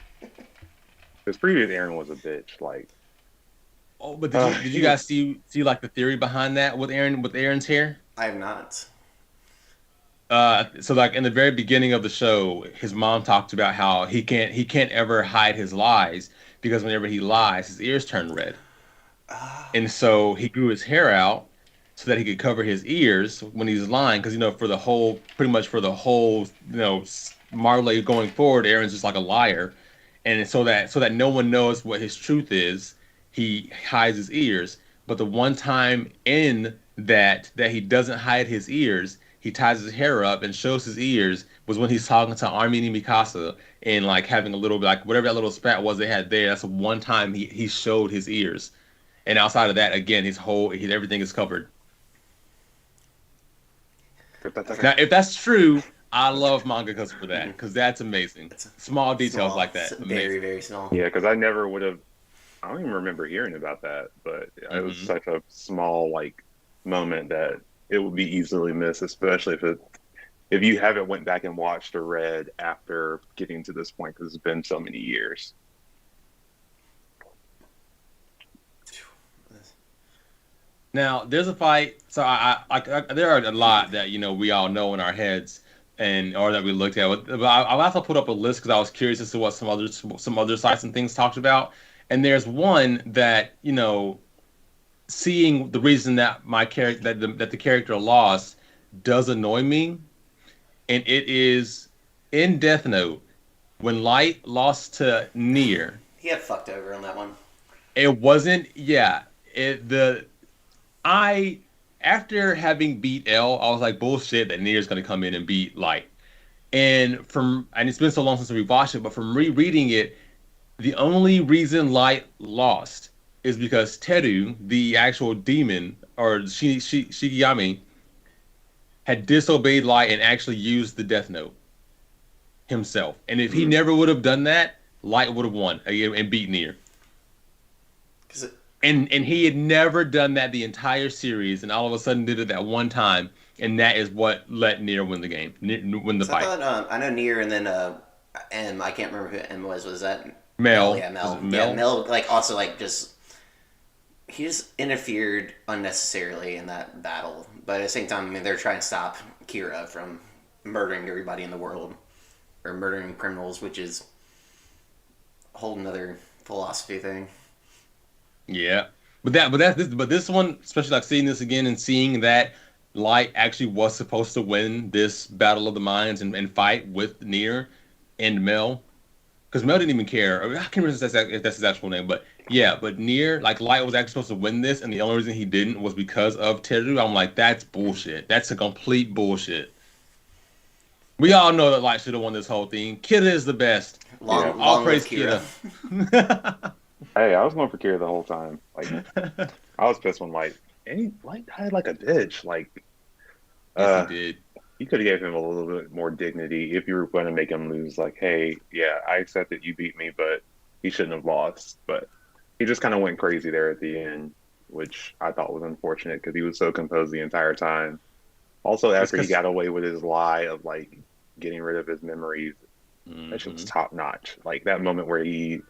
A: His previous Aaron was a bitch. Like,
B: Oh, but did you guys see like the theory behind that with Aaron's hair?
C: I have not.
B: So like in the very beginning of the show, his mom talked about how he can't ever hide his lies because whenever he lies, his ears turn red. And so he grew his hair out so that he could cover his ears when he's lying because pretty much for the whole Marley going forward, Aaron's just like a liar. And so that no one knows what his truth is, he hides his ears. But the one time in that he doesn't hide his ears, he ties his hair up and shows his ears was when he's talking to Armin and Mikasa and like having a little like whatever that little spat was they had there. That's the one time he showed his ears. And outside of that, again, everything is covered. Now, if that's true, I love mangaka for that because that's amazing.
C: It's
B: Small details
C: small.
B: like that,
C: It's very,
B: amazing.
C: very small.
A: yeah, because I never would have. I don't even remember hearing about that, but it was
B: Mhm.
A: such a small like moment that it would be easily missed, especially if you haven't went back and watched or read after getting to this point because it's been so many years.
B: Now, there's a fight. So there are a lot that we all know in our heads and or that we looked at. But I also put up a list because I was curious as to what some other sites and things talked about. And there's one that seeing the reason that my character that the character lost does annoy me, and it is in Death Note when Light lost to Nier.
C: He got fucked over on that one.
B: It wasn't, yeah. I after having beat L, I was like, bullshit that Nier's gonna come in and beat Light. And it's been so long since we watched it, but from rereading it, the only reason Light lost is because Teru, the actual demon, or Shigeyami, had disobeyed Light and actually used the Death Note himself. And if he never would have done that, Light would have won and beat Nier. And he had never done that the entire series, and all of a sudden did it that one time, and that is what let Nier win the game, win the fight.
C: I thought, I know Nier and then M. I can't remember who M was. Was that
B: Mel?
C: Yeah, Mel.
B: Mel?
C: Yeah, Mel. Like also like just he just interfered unnecessarily in that battle. But at the same time, I mean, they're trying to stop Kira from murdering everybody in the world or murdering criminals, which is a whole another philosophy thing.
B: Yeah, but this one, especially like seeing this again and seeing that Light actually was supposed to win this Battle of the Minds and fight with Nier and Mel. because Mel didn't even care. I, mean, I can't remember if that's his actual name, but yeah, but Near, like Light was actually supposed to win this, and the only reason he didn't was because of Teru. I'm like, that's bullshit. That's a complete bullshit. We all know that Light should have won this whole thing. Kid is the best.
A: Yeah.
B: All
C: Long live
B: praise
C: Kira.
B: Kida.
A: Hey, I was going for Kira the whole time. Like, I was pissed when Light died like a bitch. Like,
B: Yes, he
A: uh,
B: did.
A: you could have gave him a little bit more dignity if you were going to make him lose. Like, hey, yeah, I accept that you beat me, but he shouldn't have lost. But he just kind of went crazy there at the end, which I thought was unfortunate because he was so composed the entire time. Also,
B: It's
A: after he
B: because.
A: got away with his lie of like getting rid of his memories, that shit was
B: Mhm.
A: top notch. Like that moment where he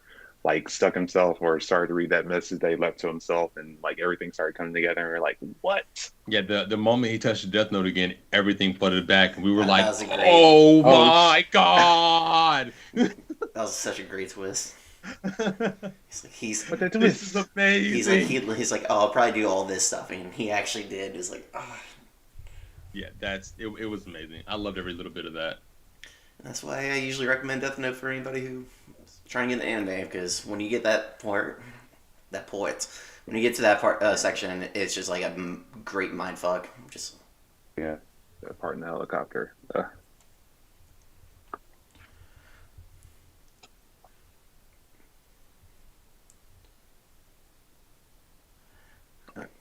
A: like stuck himself or started to read that message they left to himself and like everything started coming together and we're like, what?
B: Yeah, the moment he touched the Death Note again, everything flooded back, and we were
C: That
B: like,
C: was a great.
B: "Oh
A: Oh,
B: my god!"
C: That was such a great twist. He's like
A: what the
B: This is
A: twist?
B: amazing.
C: he's like, oh, I'll probably do all this stuff, and he actually did. It's like, oh.
B: Yeah, that's it. It was amazing. I loved every little bit of that.
C: That's why I usually recommend Death Note for anybody who's trying to get into anime, because when you get that part, when you get to that part section, it's just like a great mind fuck. Just
A: Yeah, that part in the helicopter.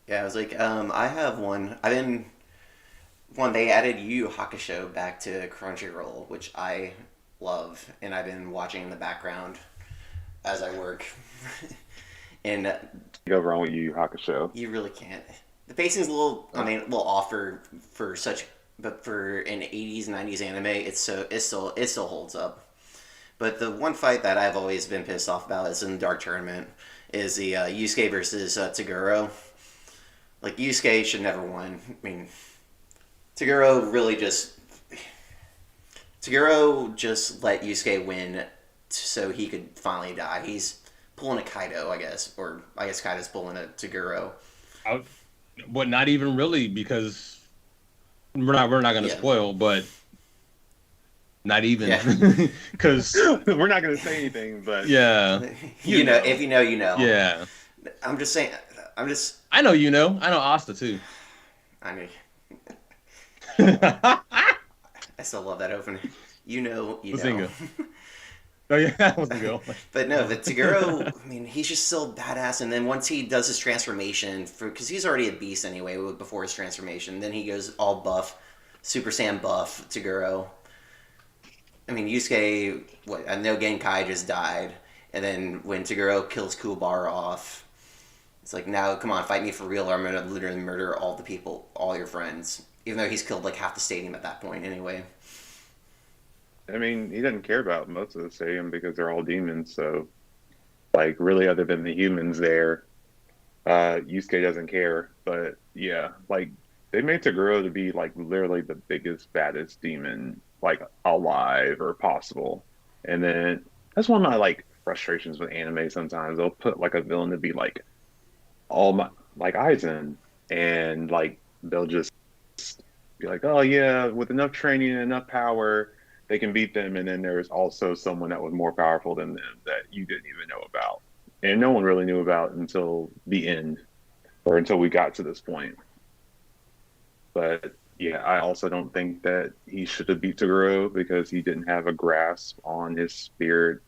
C: yeah, I was like, I have one. I've been one. They added Yu Yu Hakusho back to Crunchyroll, which I love, and I've been watching in the background as I work. And
A: Go wrong with Yu Yu Hakusho.
C: you really can't. The pacing's a little, I mean, a little off for such, but for an '80s '90s anime, it still holds up. But the one fight that I've always been pissed off about is in the Dark Tournament, is the Yusuke versus Taguro. Like Yusuke should never win. I mean, Taguro really just Taguro just let Yusuke win so he could finally die. He's pulling a Kaido, I guess, or I guess Kaido's pulling a Taguro.
B: I, but not even really because we're not going to
C: Yeah,
B: spoil, but not even
C: yeah.
B: because
A: We're not gonna say anything, but
B: yeah,
C: You know, if you know, you know.
B: yeah.
C: I'm just saying. I'm just.
B: I know you know. I know Asta too.
C: I mean,
B: The
C: I still love that opening. You know, you know.
B: singer. Oh yeah, that was the girl.
C: But no, the Taguro, I mean, he's just so badass. And then once he does his transformation, because he's already a beast anyway before his transformation, then he goes all buff, Super Saiyan buff Taguro. I mean, Yusuke, what, I know Genkai just died. And then when Taguro kills Kuwabara off, it's like, now, come on, fight me for real, or I'm going to literally murder all the people, all your friends. Even though he's killed like half the stadium at that point anyway.
A: I mean, he doesn't care about most of the stadium because they're all demons. So, like, really, other than the humans there, Yusuke doesn't care. But yeah, like they made Toguro to be like literally the biggest, baddest demon like alive or possible. And then that's one of my like frustrations with anime. Sometimes they'll put like a villain to be like all my like Aizen, and like they'll just be like, oh yeah, with enough training and enough power, they can beat them. And then there's also someone that was more powerful than them that you didn't even know about, and no one really knew about until the end or until we got to this point. But yeah, I also don't think that he should have beat Toguro because he didn't have a grasp on his spirit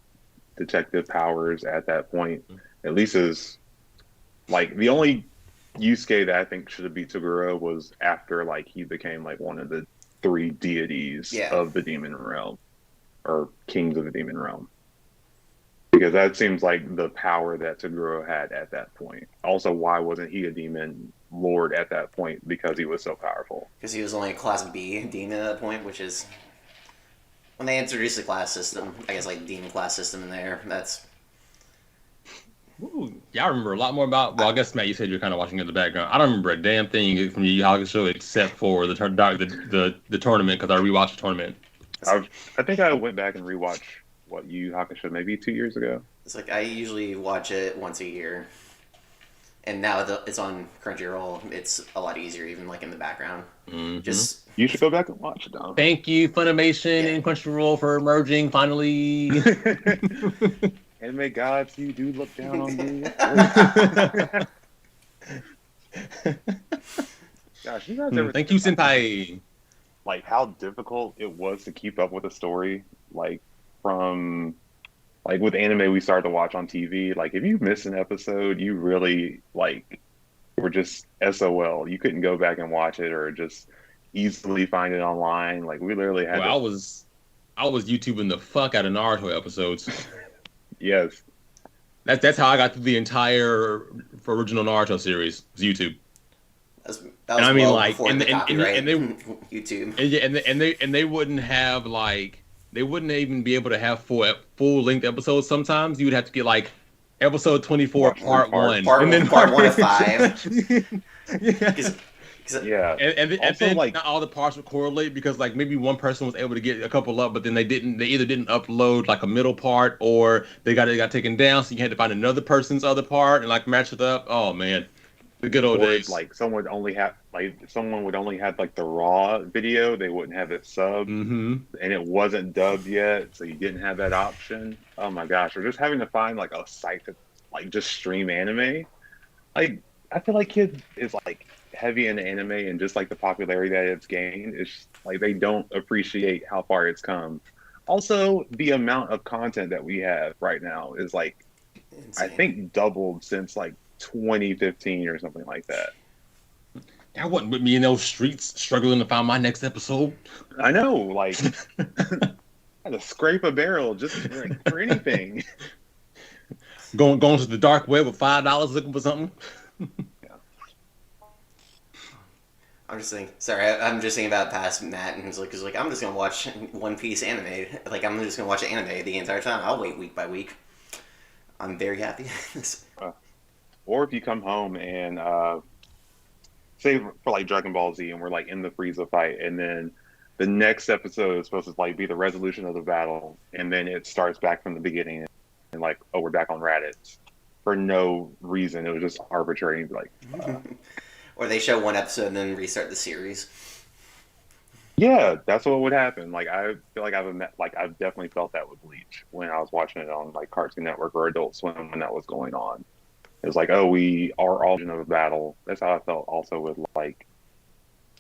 A: detective powers at that point. At least as like the only Yusuke that I think should have beat Toguro was after like he became like one of the three deities
C: Yeah.
A: of the demon realm or kings of the demon realm. Because that seems like the power that Toguro had at that point. Also, why wasn't he a demon lord at that point? Because he was so powerful.
C: Because he was only a Class B demon at that point, which is. When they introduced the class system, I guess like demon class system in there, that's.
B: Ooh, yeah, I remember a lot more about. Well, I guess Matt, you said you're kind of watching in the background. I don't remember a damn thing from Yu Yu Hakusho except for the tournament because I rewatched the tournament.
A: I think I went back and rewatched what Yu Yu Hakusho maybe 2 years ago.
C: It's like I usually watch it once a year. and now it's on Crunchyroll. It's a lot easier, even like in the background.
B: Mm-hmm.
C: Just
D: You should go back and watch it, Dom.
B: Thank you, Funimation
C: Yeah.
B: and Crunchyroll, for merging finally.
D: Anime gods, you do look down on me. Gosh, you guys ever
B: Thank
D: think
B: you,
D: about
B: Senpai.
D: like how difficult it was to keep up with a story? Like from like with anime we started to watch on TV, like if you miss an episode, you really like were just SOL. You couldn't go back and watch it or just easily find it online. Like we literally had
B: Well,
D: to,
B: I was YouTubing the fuck out of Naruto episodes.
D: yes.
B: That's how I got through the entire original Naruto series. Was YouTube.
C: that
B: And
C: was
B: I mean,
C: well
B: like,
C: before the copyright
B: they
C: YouTube.
B: and they wouldn't have like they wouldn't even be able to have full length episodes. Sometimes you would have to get like episode 24
D: Watch one
B: part
D: part.
B: one,
C: Part,
B: and then
C: part 1 of 5.
B: yeah.
C: 'Cause-
D: Yeah.
B: And
D: Also,
B: then
D: like
B: not all the parts would correlate because like maybe one person was able to get a couple up, but then they didn't. They either didn't upload like a middle part, or they got taken down, so you had to find another person's other part and like match it up. Oh man, the good old
D: or
B: days.
D: like someone would only have like the raw video, they wouldn't have it subbed
B: Mm-hmm.
D: and it wasn't dubbed yet, so you didn't have that option. Oh my gosh, or just having to find like a site to like just stream anime. Like I feel like kids is like heavy in anime and just like the popularity that it's gained, it's like they don't appreciate how far it's come. Also, the amount of content that we have right now is like I
C: Insane.
D: think doubled since like 2015 or something like that.
B: That wasn't with me in those streets struggling to find my next episode.
D: I know, like I had to scrape a barrel just for anything.
B: Going to the dark web with $5 looking for something.
C: I'm just thinking. Sorry, I'm just thinking about past Matt, and he's like, I'm just gonna watch One Piece anime. Like, I'm just gonna watch anime the entire time. I'll wait week by week. I'm very happy.
D: Or if you come home and say for like Dragon Ball Z and we're like in the Frieza fight, and then the next episode is supposed to like be the resolution of the battle, and then it starts back from the beginning, and like, oh, we're back on Raditz for no reason. It was just arbitrary. And you'd be like,
C: Or they show one episode and then restart the series.
D: yeah, that's what would happen. Like I feel like I've definitely felt that with Bleach when I was watching it on like Cartoon Network or Adult Swim when that was going on. It was like, oh, we are all in a battle. That's how I felt also with like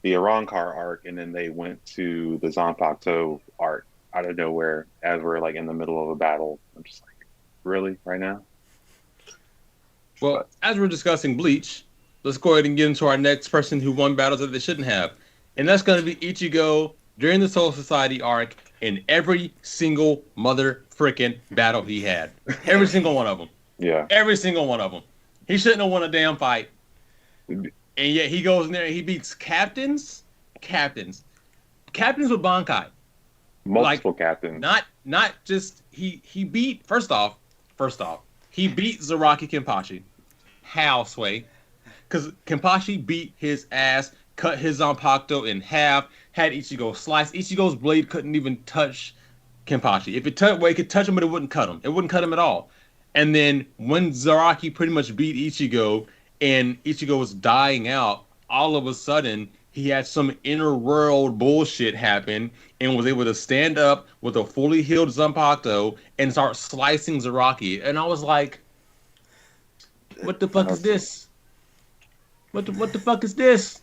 D: the Arrancar arc, and then they went to the Zanpakuto arc out of nowhere as we're like in the middle of a battle. I'm just like, really, right now?
B: Well, as we're discussing Bleach, let's go ahead and get into our next person who won battles that they shouldn't have. And that's going to be Ichigo during the Soul Society arc in every single mother frickin' battle he had. Every single one of them.
D: Yeah.
B: Every single one of them. He shouldn't have won a damn fight. And yet he goes in there and he beats captains with Bankai.
D: Multiple captains.
B: Not just he beat first off, he beat Zaraki Kenpachi. How, Sway? Because Kenpachi beat his ass, cut his Zanpakuto in half, had Ichigo slice. Ichigo's blade couldn't even touch Kenpachi. If it touched, well, it could touch him, but it wouldn't cut him. It wouldn't cut him at all. And then when Zaraki pretty much beat Ichigo and Ichigo was dying out, all of a sudden he had some inner world bullshit happen and was able to stand up with a fully healed Zanpakuto and start slicing Zaraki. And I was like, what the fuck is this? What the fuck is this?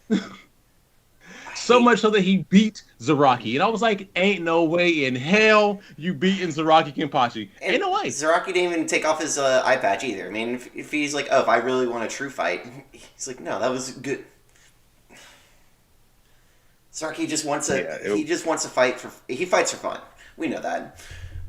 B: So much so that he beat Zaraki. And I was like, ain't no way in hell you beating Zaraki Kenpachi. Ain't no way.
C: Zaraki didn't even take off his eye patch either. I mean, if he's like, oh, if I really want a true fight, he's like, no, that was good. Zaraki just wants he just wants to fight he fights for fun. We know that.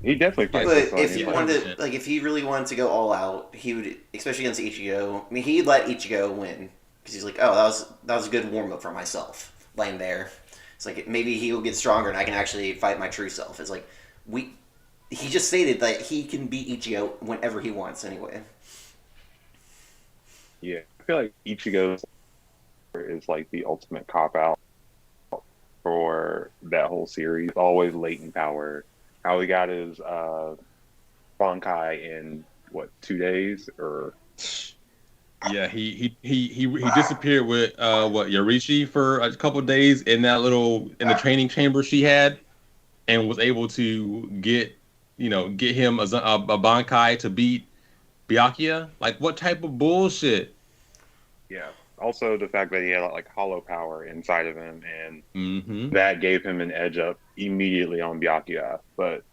D: He definitely fights
C: But
D: for fun.
C: if he
D: Like,
C: wanted to, like, if he really wanted to go all out, he would, especially against Ichigo. I mean, he'd let Ichigo win because he's like, oh, that was a good warm up for myself, laying there. It's like maybe he will get stronger and I can actually fight my true self. It's like he just stated that he can beat Ichigo whenever he wants anyway.
D: yeah, I feel like Ichigo is like the ultimate cop out for that whole series. Always latent power. How he got his Bankai in what 2 days or
B: Yeah, he disappeared with what Yorichi for a couple of days in that little in the training chamber she had, and was able to get him a Bankai to beat Byakuya. Like, what type of bullshit?
D: Yeah. Also, the fact that he had like hollow power inside of him, and
B: Hmm.
D: that gave him an edge up immediately on Byakuya. But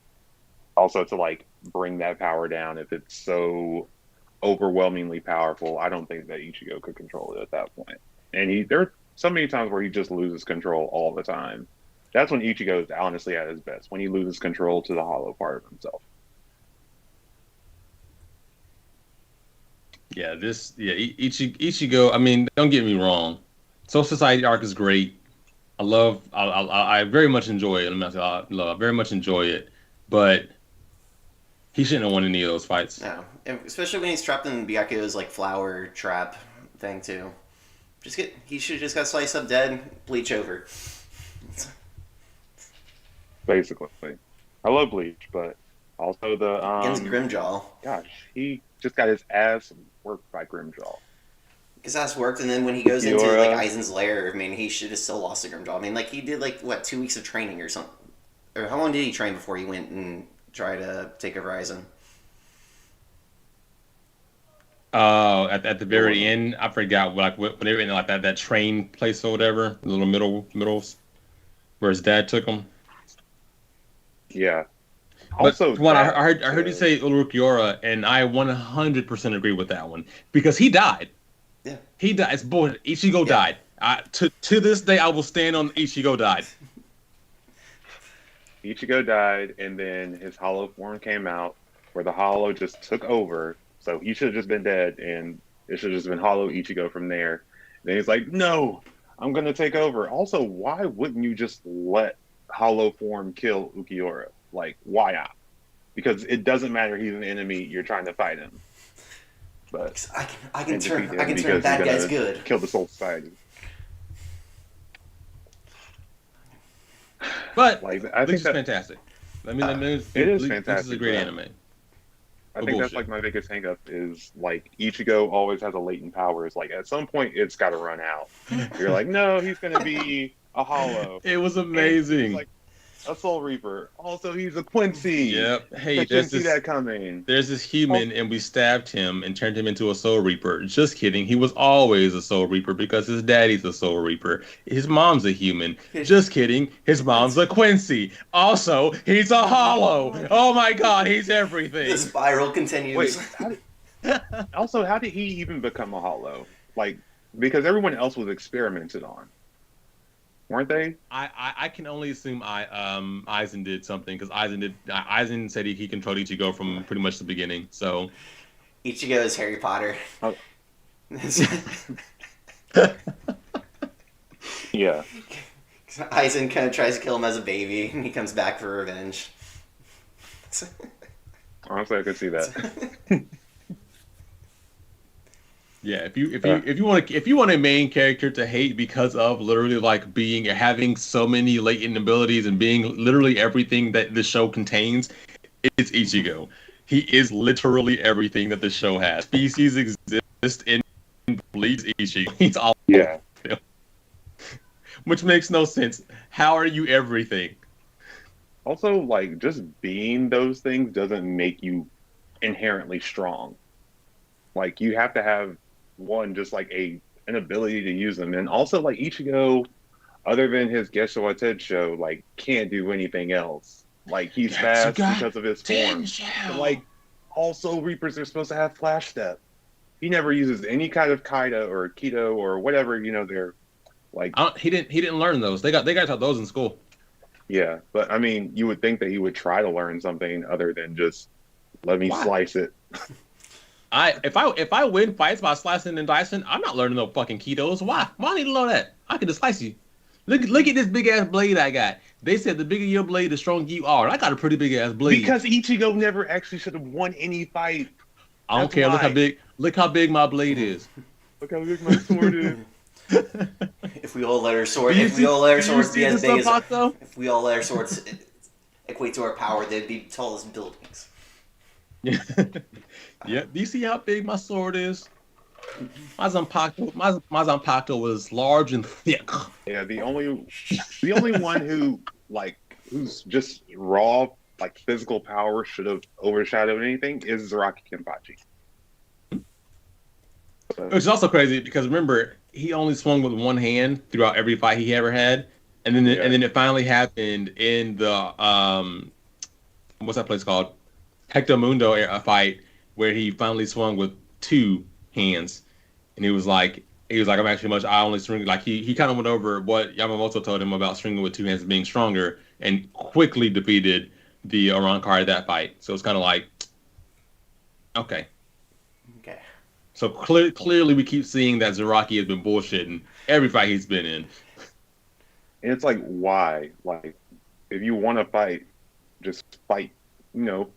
D: also to like bring that power down if it's so overwhelmingly powerful, I don't think that Ichigo could control it at that point. And there are so many times where he just loses control all the time. That's when Ichigo is honestly at his best, when he loses control to the hollow part of himself.
B: Ichigo. I mean, don't get me wrong. Soul Society arc is great. I very much enjoy it. I'm not saying I love, I very much enjoy it, but he shouldn't have won any of those fights.
C: No, and especially when he's trapped in Byakuyo's like flower trap thing too. He should just got sliced up dead, bleach over.
D: Basically. I love Bleach, but also the
C: Against Grimjaw.
D: gosh, he just got his ass worked by Grimjaw.
C: His ass worked, and then when he goes into like
D: Ukiura,
C: Aizen's lair, I mean, he should have still lost to Grimjaw. I mean, like he did like what 2 weeks of training or something, or how long did he train before he went and tried to take over Aizen?
B: At the very end, I forgot when they were in like that train place or whatever, the little middles where his dad took him.
D: yeah.
B: But
D: Also
B: one,
D: that
B: I heard you say Urukiora, and I 100% agree with that one because he died.
C: Yeah,
B: He died. It's bullshit. Ichigo
C: yeah.
B: died. To this day, I will stand on Ichigo died.
D: Ichigo died, and then his hollow form came out, where the hollow just took over. So he should have just been dead, and it should have just been hollow Ichigo from there. And then he's like, "No, I'm gonna take over." Also, why wouldn't you just let hollow form kill Ukiura? Like, why not? Because it doesn't matter. He's an enemy. You're trying to fight him, but
C: 'Cause I can
D: and defeat
C: turn I
D: him
C: can turn
D: because he's
C: bad guys
D: gonna
C: good.
D: kill the Soul Society.
B: But
D: Like, I
B: Bleach
D: think
B: is
D: that
B: fantastic. Let me
D: it is
B: Bleach is a
D: fantastic,
B: great
D: but
B: anime.
D: I
B: But
D: think that's
B: bullshit.
D: like my biggest hang up is like Ichigo always has a latent power. It's like at some point it's got to run out. You're like, no, he's gonna be a hollow,
B: It was
D: and he's
B: amazing.
D: like a Soul Reaper. Also, he's a Quincy.
B: Yep. Hey,
D: I didn't see that coming.
B: there's this human,
D: Also,
B: and we stabbed him and turned him into a Soul Reaper. Just kidding. He was always a Soul Reaper because his daddy's a Soul Reaper. His mom's a human. Just kidding. His mom's a Quincy. Also, he's a Hollow. Oh my God, he's
C: The
B: everything.
C: spiral continues.
D: wait, how did he even become a hollow? Like, because everyone else was experimented on, weren't they?
B: I can only assume Aizen did something because Aizen said he controlled Ichigo from pretty much the beginning. So
C: Ichigo is Harry Potter.
D: Oh, yeah.
C: Aizen kind of tries to kill him as a baby, and he comes back for revenge.
D: Honestly, I could see that.
B: yeah,
D: Uh,
B: if you want a main character to hate because of literally like being having so many latent abilities and being literally everything that the show contains, it's Ichigo. He is literally everything that the show has. Species exist in Bleach Ichigo. He's all of
D: yeah.
B: them, which makes no sense. How are you everything?
D: Also, like, just being those things doesn't make you inherently strong. Like, you have to have one, just like an ability to use them, and also like Ichigo, other than his Gesho show, like can't do anything else. Like he's fast
B: Getsuga
D: because of his form, but
B: Tensho.
D: like also Reapers are supposed to have Flash Step. He never uses any kind of Kaida or Keto or whatever they're like.
B: He didn't learn those. They got taught those in school.
D: Yeah, but I mean, you would think that he would try to learn something other than just let me
B: Why?
D: slice it.
B: If I win fights by slicing and dicing, I'm not learning no fucking ketos. Why? Why I need to learn that? I can just slice you. Look at this big ass blade I got. They said the bigger your blade, the stronger you are. I got a pretty big ass blade.
D: Because Ichigo never actually should have won any fight.
B: I don't
D: That's
B: care.
D: why.
B: Look how big my blade is.
D: Look how big my sword is.
C: If we all let our sword,
B: Do you
C: if we all let our
B: do you
C: swords
B: see
C: be as
B: the
C: big as,
B: subplot though?
C: if we all let our swords equate to our power, they'd be tall as buildings.
B: Yeah. Do you see how big my sword is? Mazan was large and thick.
D: Yeah, the only one who like who's just raw like physical power should have overshadowed anything is Zaraki Kenpachi. So,
B: Which is also crazy because remember he only swung with one hand throughout every fight he ever had,
D: yeah,
B: and then it finally happened in the what's that place called? Hector fight where he finally swung with two hands, and he was like I'm actually much I only swing like he kind of went over what Yamamoto told him about swinging with two hands being stronger, and quickly defeated the Arankar at that fight. So it's kind of like okay.
C: Okay.
B: So clearly, we keep seeing that Zaraki has been bullshitting every fight he's been in.
D: and it's like why? Like if you want to fight, just fight. You know,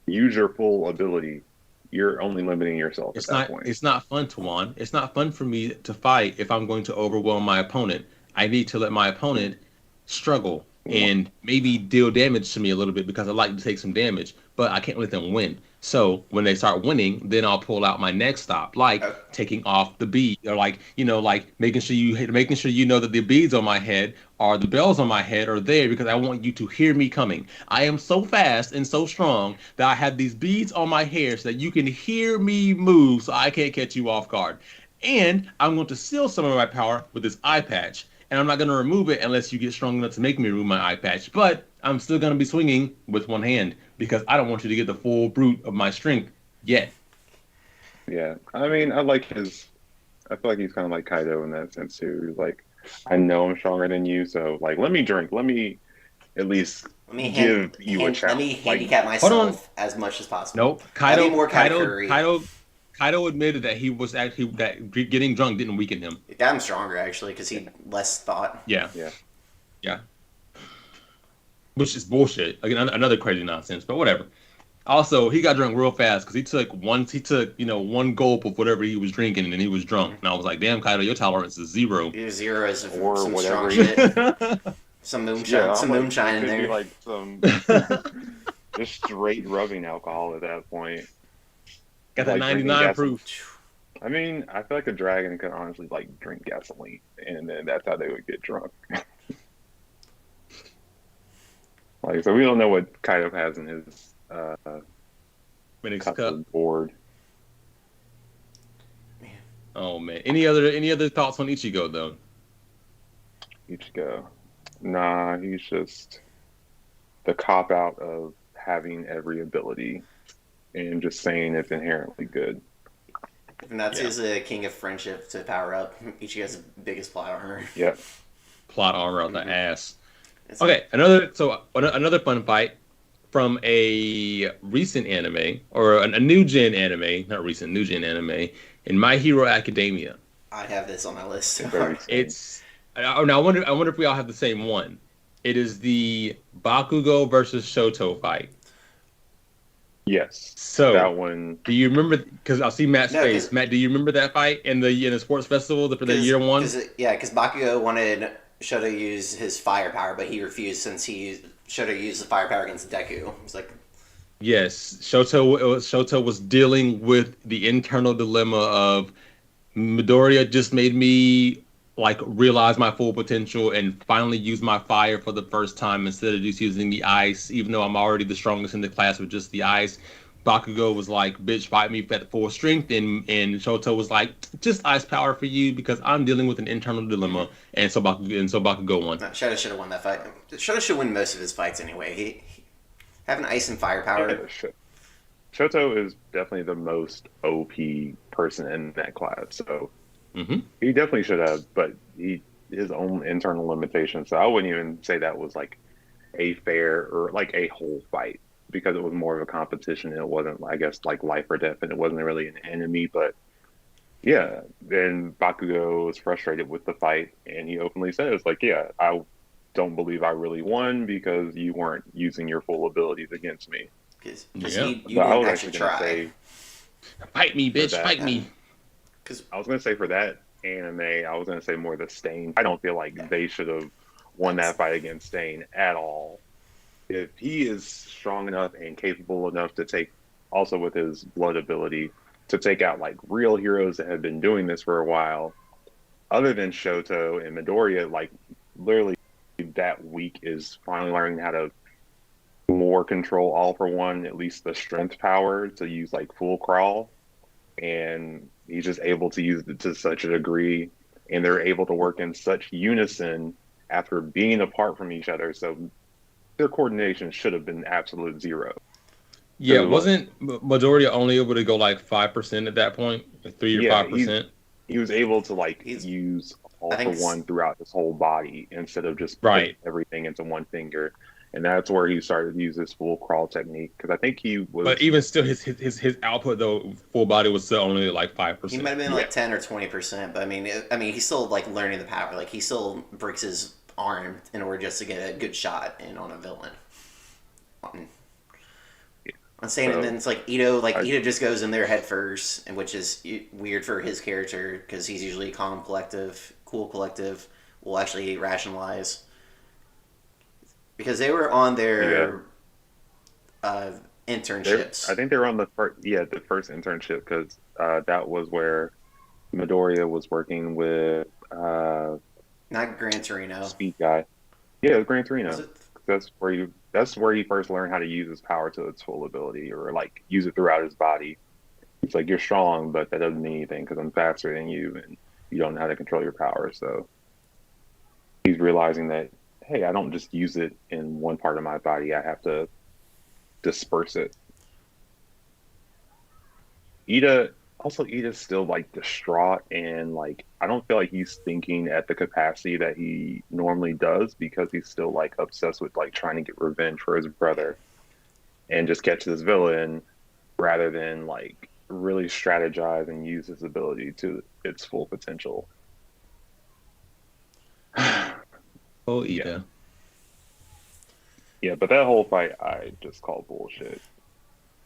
D: use your full ability. You're only limiting yourself at that point.
B: It's not fun, Tawan. It's not fun for me to fight if I'm going to overwhelm my opponent. I need to let my opponent struggle and maybe deal damage to me a little bit because I like to take some damage, but I can't let them win. So when they start winning, then I'll pull out my next stop, like taking off the bead, or like like making sure you know that the beads on my head or the bells on my head are there because I want you to hear me coming. I am so fast and so strong that I have these beads on my hair so that you can hear me move, so I can't catch you off guard. And I'm going to seal some of my power with this eye patch. And I'm not going to remove it unless you get strong enough to make me remove my eye patch. But I'm still going to be swinging with one hand because I don't want you to get the full brute of my strength yet.
D: Yeah, I mean, I like his. I feel like he's kind of like Kaido in that sense too. He's like, I know I'm stronger than you, so like, let me drink. Let me at least give you a
C: let me
D: challenge. Like,
C: handicap
B: Hold on.
C: myself as much as possible.
B: Nope.
C: Let me more Katakuri.
B: Kaido admitted that he was actually that getting drunk didn't weaken him.
C: I'm stronger actually because he less thought.
B: Yeah.
D: yeah,
B: Yeah. Which is bullshit. Again, another crazy nonsense, but whatever. Also, he got drunk real fast because he took one gulp of whatever he was drinking and then he was drunk. And I was like, damn, Kaido, your tolerance is zero.
C: Zero is
D: or
C: some
D: whatever.
C: strong shit. Some moonshine,
D: Yeah,
C: some
D: like,
C: moonshine in
D: it could
C: there.
D: be like some just straight rubbing alcohol at that point.
B: Got that
D: Like drinking
B: 99
D: gas.
B: proof.
D: I mean, I feel like a dragon could honestly like drink gasoline, and then that's how they would get drunk. Like, so we don't know what Kaido has in his
B: Phoenix Cup.
D: custom board.
B: Oh man. Any other thoughts on Ichigo though?
D: Ichigo. Nah, he's just the cop out of having every ability and just saying it's inherently good.
C: And that's his king of friendship to power up. Ichigo's biggest plot armor.
D: Yep.
B: Plot armor out the ass.
C: It's
B: Okay, another fun fight from a recent anime or a new gen anime, not recent, new gen anime in My Hero Academia.
C: I have this on my list.
D: Very same.
B: It's now I wonder if we all have the same one. It is the Bakugo versus Shoto fight.
D: Yes.
B: So
D: that one.
B: do you remember? Because I'll see Matt's
C: No,
B: face. Matt, do you remember that fight in the sports festival for the year one?
C: Because Bakugo wanted Shoto to use his firepower, but he refused since Shoto used the firepower against Deku. He's like,
B: yes, Shoto was dealing with the internal dilemma of Midoriya just made me like realize my full potential and finally use my fire for the first time instead of just using the ice, even though I'm already the strongest in the class with just the ice. Bakugo was like, bitch, fight me at full strength, and Shoto was like, just ice power for you because I'm dealing with an internal dilemma, and so Bakugo won.
C: Shoto should have won that fight. Shoto should win most of his fights anyway. He having ice and firepower.
D: Yeah, Shoto is definitely the most OP person in that class, so he definitely should have, but his own internal limitations. So I wouldn't even say that was like a fair or like a whole fight because it was more of a competition. And it wasn't, I guess, like life or death, and it wasn't really an enemy. But yeah, then Bakugo was frustrated with the fight, and he openly says, like, yeah, I don't believe I really won because you weren't using your full abilities against me.
C: Because
B: Yeah.
C: you didn't actually try.
D: Say,
B: Fight me, bitch, fight me.
D: I was going to say for that anime, I was going to say more the Stain. I don't feel like they should have won that fight against Stain at all. If he is strong enough and capable enough to take, also with his blood ability, to take out like real heroes that had been doing this for a while, other than Shoto and Midoriya, like literally that week is finally learning how to more control all for one, at least the strength power to use like full crawl. And he's just able to use it to such a degree, and they're able to work in such unison after being apart from each other. So their coordination should have been absolute zero.
B: Yeah,
D: Because like,
B: wasn't majority only able to go like 5% at that point, like 3 or
D: yeah,
B: 5%?
D: he was able to like
C: He's
D: use
C: I
D: all for
C: think
D: one throughout his whole body instead of just putting
B: Right.
D: everything into one finger. And that's where he started to use his full crawl technique. Because I think he
B: But
D: was,
B: even still, his output though, full body was still only like five
C: he might
B: percent.
C: have been
D: yeah,
C: like 10 or 20%, but I mean, he's still like learning the power. Like he still breaks his arm in order just to get a good shot in on a villain. I'm saying, and then
D: so
C: it's like Ito,
D: I,
C: Ito just goes in there head first, and which is weird for his character because he's usually calm, collective, cool, collective. Will actually rationalize because they were on
D: yeah,
C: their uh,
D: I
C: internships,
D: think they were on the first internship because that was where Midoriya was working with
C: not Gran Torino.
D: Speed Guy. Yeah, Gran
C: Was
D: Torino.
C: it?
D: That's where he first learned how to use his power to its full ability, or like use it throughout his body. It's like you're strong, but that doesn't mean anything because I'm faster than you, and you don't know how to control your power. So he's realizing that hey, I don't just use it in one part of my body. I have to disperse it. Ida Ida's still like distraught and like I don't feel like he's thinking at the capacity that he normally does because he's still like obsessed with like trying to get revenge for his brother and just catch this villain rather than like really strategize and use his ability to its full potential.
B: Oh,
D: Yeah.
B: Ida.
D: Yeah, but that whole fight I just call bullshit.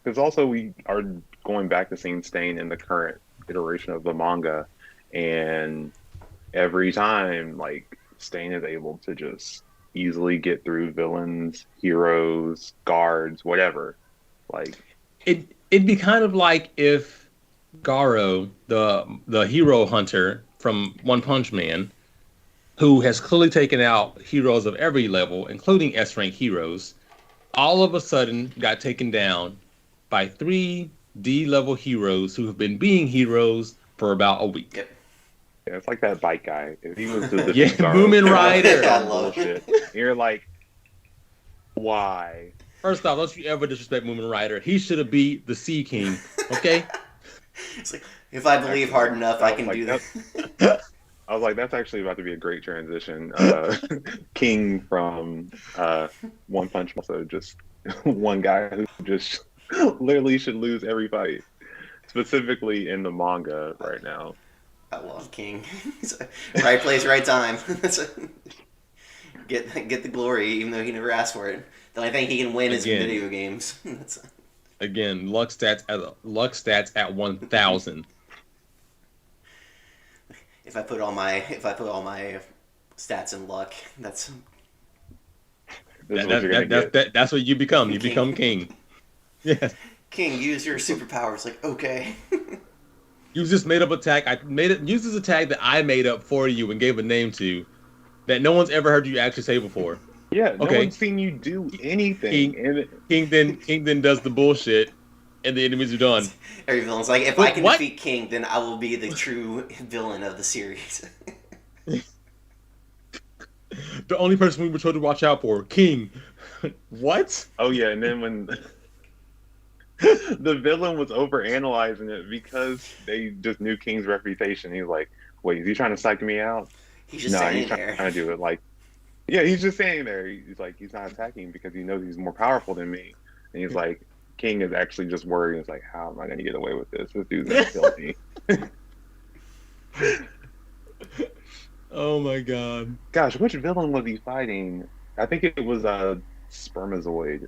D: Because also we are going back to seeing Stain in the current iteration of the manga, and every time like Stain is able to just easily get through villains, heroes, guards, whatever. Like,
B: It'd be kind of like if Garo, the hero hunter from One Punch Man, who has clearly taken out heroes of every level, including S rank heroes, all of a sudden got taken down by three D level heroes who have been being heroes for about a week.
C: Yep.
D: yeah, it's like that bike guy. If he was to
B: Yeah,
D: defeat Garo,
B: Moomin
D: it's
B: Rider.
C: I
D: all
C: love
D: bullshit.
C: it.
D: You're like, why?
B: First off, don't you ever disrespect Moomin Rider. He should have beat the Sea King. Okay?
C: It's like if I believe hard
D: Actually,
C: enough,
D: I
C: I
D: was
C: can
D: like
C: do
D: that.
C: that.
D: I was like, that's actually about to be a great transition. King from One Punch Man, also just one guy who just literally should lose every fight, specifically in the manga right now.
C: I love King. Right place, right time. Get the glory, even though he never asked for it. The only thing he can win is in
B: Again,
C: video games.
B: again, luck stats at 1,000.
C: If I put all my stats in luck, that's
D: This is what you're gonna get.
B: That's what you become. You
C: King.
B: become king. Yes.
C: King. Use your superpowers. Like okay.
B: Use this made up attack. I made it. Use this attack that I made up for you and gave a name to, that no one's ever heard you actually say before.
D: Yeah, no
B: Okay.
D: one's seen you do anything,
B: King,
D: and
B: King then does the bullshit, and the enemies are done.
C: Every villain's like, if I
B: But
C: can
B: what?
C: defeat King, then I will be the true villain of the series.
B: The only person we were told to watch out for, King. What?
D: oh yeah, and then when the villain was over analyzing it because they just knew King's reputation, he was like, "Wait, is he trying to psych me out?"
C: He's just
D: No,
C: standing
D: he's trying
C: there.
D: to do it like, yeah, he's just standing there. He's like, he's not attacking because he knows he's more powerful than me, and he's like, King is actually just worried. He's like, how am I going to get away with this? This dude's going to kill me.
B: Oh my god.
D: Gosh, which villain was he fighting? I think it was Spermazoid.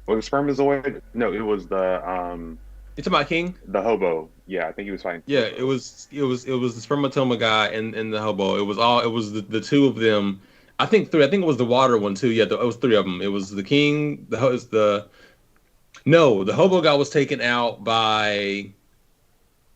D: Was it Spermazoid? No, it was
B: You talking about King?
D: the hobo. Yeah, I think he was fighting.
B: Yeah, it was the spermatoma guy and the hobo. It was the two of them. I think three. I think it was the water one too. Yeah, it was three of them. It was the king, the host, the No, the hobo guy was taken out by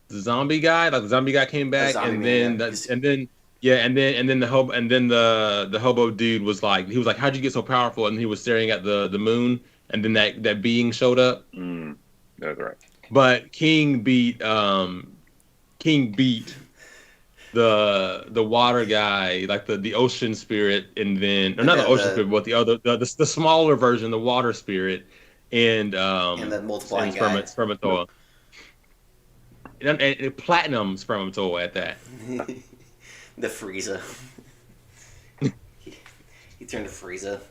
B: the zombie guy. Like the zombie guy came
C: A
B: back,
C: zombie
B: and
C: man, yeah.
B: then yeah, and then the hobo dude was like, he was like, "How'd you get so powerful?" And he was staring at the moon, and then that being showed up.
D: Mm, that's right.
B: But King beat the water guy, like the ocean spirit, and then or not the
C: No,
B: ocean spirit, but the other the smaller version, the water spirit, and
C: and the
B: and
C: multiplying guy.
B: spermatoa, and platinum spermatoa at that.
C: The Frieza. He turned to Frieza.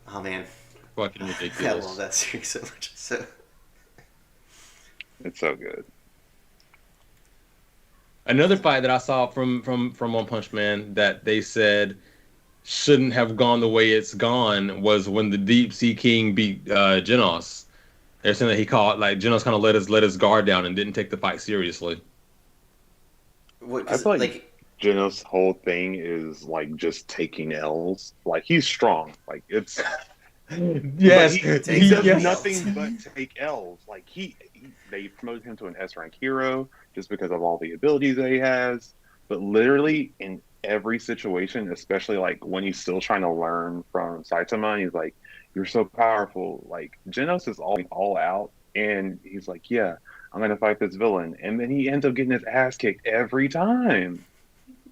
C: Oh man,
B: Fucking
C: I love
B: ridiculous.
C: that series so much. So
D: It's so good.
B: Another fight that I saw from One Punch Man that they said shouldn't have gone the way it's gone was when the Deep Sea King beat Genos. They're saying that he caught like Genos kind of let his guard down and didn't take the fight seriously.
C: what?
D: I
C: Because
D: feel like
C: like
D: Genos' whole thing is like just taking L's. Like he's strong. Like it's but
B: Yes,
C: Takes
D: he does
C: everything
D: nothing
C: else.
D: but take L's. Like they promoted him to an S rank hero just because of all the abilities that he has. But literally in every situation, especially like when he's still trying to learn from Saitama, and he's like, "You're so powerful." Like Genos is all out, and he's like, "Yeah, I'm gonna fight this villain," and then he ends up getting his ass kicked every time.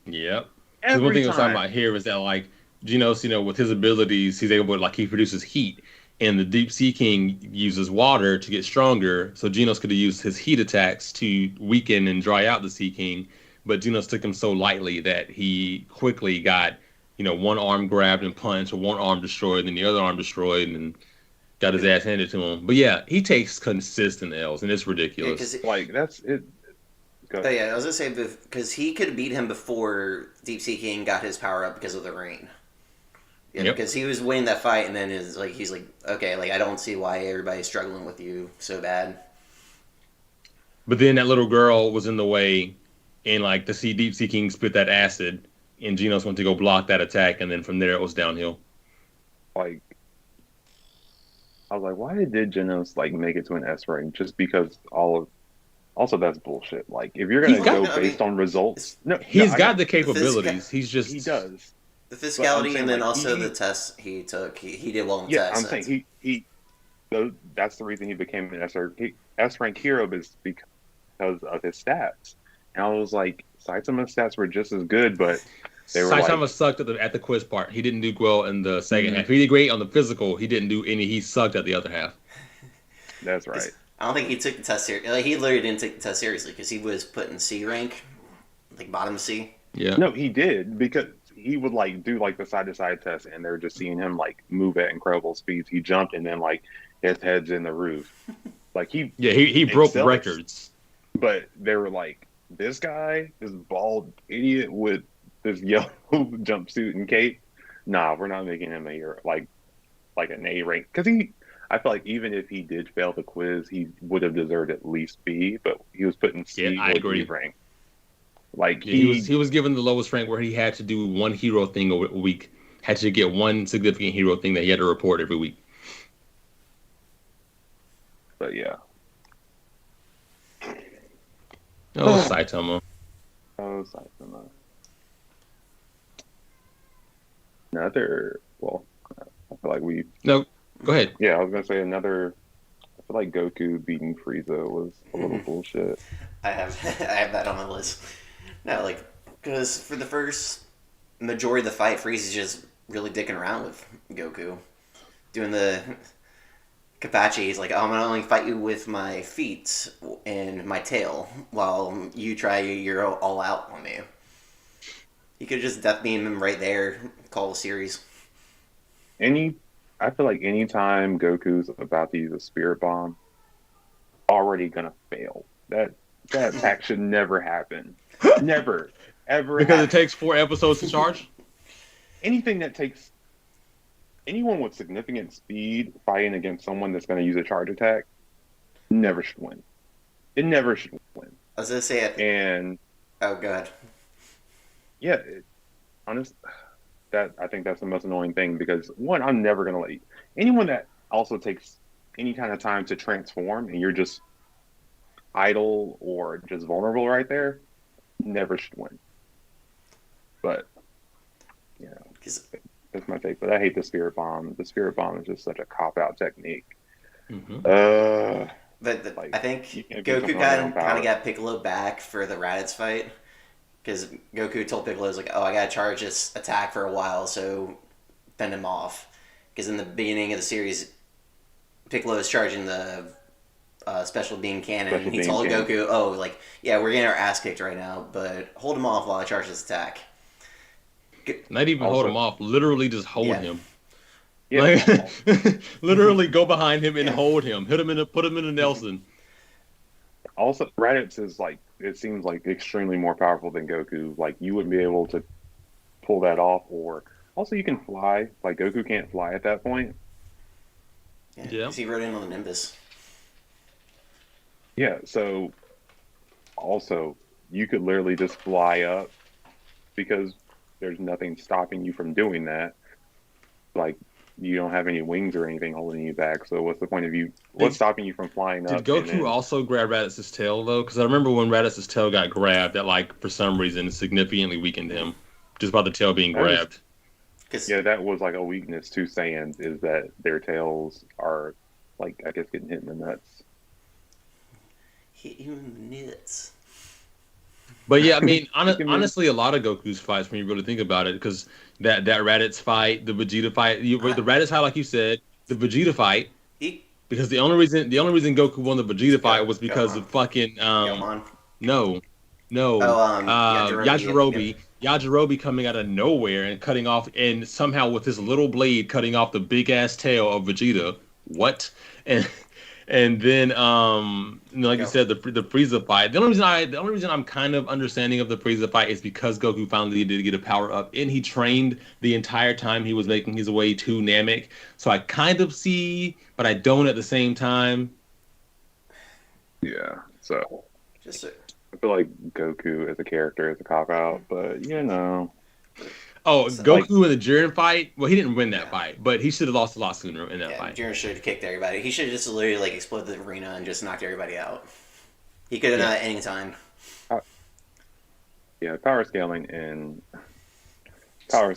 B: yep. Because one
D: Every
B: thing I was talking about
D: time.
B: here is that like Genos, with his abilities, he's able to like he produces heat, and the Deep Sea King uses water to get stronger. So Genos could have used his heat attacks to weaken and dry out the Sea King, but Genos took him so lightly that he quickly got one arm grabbed and punched, or one arm destroyed, and the other arm destroyed, and got his ass handed to him. But yeah, he takes consistent L's, and it's
C: yeah,
B: ridiculous.
C: because
D: Like that's it. Go
C: oh
D: ahead.
C: yeah, I was gonna say because he could beat him before Deep Sea King got his power up because of the rain. Yeah,
B: Yep.
C: because he was winning that fight, and then he's like, okay, like I don't see why everybody's struggling with you so bad.
B: But then that little girl was in the way, and like the sea Deep Sea King spit that acid, and Genos went to go block that attack, and then from there it was downhill.
D: Like I was like, why did Genos like make it to an S rank? Just because all of also that's bullshit. Like if you're
B: He's
D: gonna
B: got
D: go
C: No, I mean
D: based on
C: it's
D: results, no, no,
B: he's
D: I
B: got
D: know
B: the
C: the physical.
B: capabilities. He's
D: he
B: just
D: does,
C: The
D: but I'm
C: physicality,
D: saying
C: and then
D: like
C: also the test he took. He did well in the
D: yeah,
C: test.
D: I'm
C: So
D: saying he that's the reason he became an S rank hero is because of his stats. And I was like, Saitama's stats were just as good, but they were like,
B: Saitama sucked at the quiz part. He didn't do well in the second
D: mm,
B: half. He did great on the physical. He didn't do any. He sucked at the other half.
D: that's
C: 'cause
D: right.
C: I don't think he took the test seriously. Like he literally didn't take the test seriously because he was put in C rank, like bottom C.
B: Yeah.
D: No, he did because he would like do like the side to side test, and they're just seeing him like move at incredible speeds. He jumped, and then like his head's in the roof. Like he
B: Yeah. He broke
D: excels,
B: records.
D: but they were like, this guy, this bald idiot with this yellow jumpsuit and cape. Nah, we're not making him a hero. Like an A rank because he. I feel like even if he did fail the quiz, he would have deserved at least B, but he was put in
B: Yeah,
D: C
B: I
D: or D
B: agree.
D: rank. Like
B: Yeah, he was given the lowest rank where he had to do one hero thing a week. Had to get one significant hero thing that he had to report every week.
D: but yeah.
B: Oh, Saitama.
D: Oh, Saitama. Another, well, I feel like we,
B: No, go ahead.
D: yeah, I was gonna say another. I feel like Goku beating Frieza was a little bullshit.
C: I have I have that on my list. No, like because for the first majority of the fight, Frieza's just really dicking around with Goku, doing the Kapachi. He's like, I'm gonna only fight you with my feet and my tail, while you try your all out on me. He could just death beam him right there, call the series.
D: Any, I feel like anytime Goku's about to use a spirit bomb, already gonna fail. That attack should never happen. Never, ever
B: Because it
D: happen.
B: takes 4 episodes to charge.
D: Anything that takes anyone with significant speed fighting against someone that's gonna use a charge attack never should win. It never should win.
C: I was gonna say,
D: And
C: oh god,
D: yeah, honest, that I think that's the most annoying thing because one, I'm never gonna let anyone that also takes any kind of time to transform and you're just idle or just vulnerable right there, never should win. But you know,
C: 'Cause-
D: that's my take. But I hate the spirit bomb. The spirit bomb is just such a cop out technique.
B: Mm-hmm.
C: But
D: Like,
C: I think
D: you can't
C: Goku
D: beat someone on your own
C: kind
D: power.
C: of got Piccolo back for the Raditz fight. Because Goku told Piccolo, "Was like, oh, I gotta charge this attack for a while, so fend him off." Because in the beginning of the series, Piccolo is charging the special beam cannon,
D: Special
C: and he
D: beam
C: told
D: cannon.
C: Goku, "Oh, like, yeah, we're getting our ass kicked right now, but hold him off while I charge this attack."
B: Not even hold
D: Also,
B: him off. Literally just hold
C: Yeah.
B: him.
D: yeah,
B: Like, literally go behind him and
C: Yeah.
B: hold him. Put him in a Nelson.
D: also Raditz is like it seems like extremely more powerful than Goku. Like you wouldn't be able to pull that off, or also you can fly. Like Goku can't fly at that point.
C: Yeah,
B: Yeah.
C: because he rode in on the Nimbus.
D: Yeah, so also you could literally just fly up because there's nothing stopping you from doing that. Like you don't have any wings or anything holding you back. So what's the point of you? What's stopping you from flying
B: Did
D: up? And
B: Goku
D: then,
B: also grab Raditz's tail though? Because I remember when Raditz's tail got grabbed, that like for some reason it significantly weakened him just by the tail being
D: That is-
B: grabbed.
C: Because
D: yeah, that was like a weakness to Saiyans is that their tails are like I guess getting hit in the nuts.
C: hit you in the nuts.
B: But yeah, I mean,
D: Give me-
B: honestly, a lot of Goku's fights when you really think about it, because that Raditz fight, the Vegeta fight, the Raditz fight, like you said, the Vegeta fight,
C: He,
B: because the only reason Goku won the Vegeta fight was because
C: Gohan.
B: of fucking
C: Gohan.
B: no,
C: Yajirobe.
B: Yajirobe coming out of nowhere and cutting off, and somehow with his little blade cutting off the big ass tail of Vegeta. What? And then like you said, the Frieza fight. The only reason I'm kind of understanding of the Frieza fight is because Goku finally did get a power up, and he trained the entire time he was making his way to Namek. So I kind of see, but I don't at the same time.
D: Yeah, so
C: Just
D: I feel like Goku as a character is a cop out, but you know,
B: Oh,
C: So,
B: Goku in the Jiren fight. Well, he didn't win that
C: Yeah.
B: fight, but he should have lost a lot sooner in that
C: yeah,
B: fight.
C: Jiren should have kicked everybody. He should have just literally like exploded the arena and just knocked everybody out. He could have done it any time.
D: yeah, power scaling and Super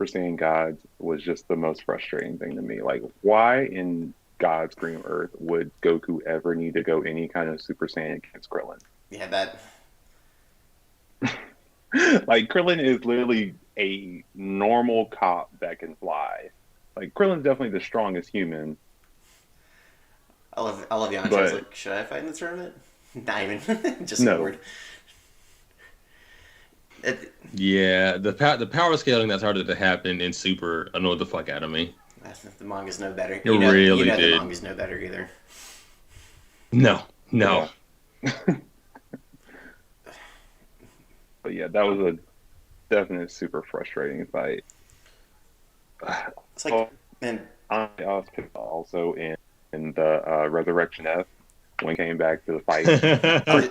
D: Saiyan Gods was just the most frustrating thing to me. Like, why in God's green earth would Goku ever need to go any kind of Super Saiyan against Krillin?
C: Yeah, that.
D: Like Krillin is literally a normal cop that can fly. Like Krillin's definitely the strongest human.
C: I love Yamcha. I was
D: But-
C: like, should I fight in the tournament? Not even. Just
D: No.
C: ignored.
B: Yeah, the power scaling that started to happen in Super annoyed the fuck out of me.
C: The mangas know better.
B: It
C: you know,
B: really
C: the
B: did.
C: mangas know better either.
B: No.
D: But yeah, that was a definite super frustrating fight.
C: It's like,
D: Oh,
C: man,
D: I was pissed also in the Resurrection F when he came back to the fight. I was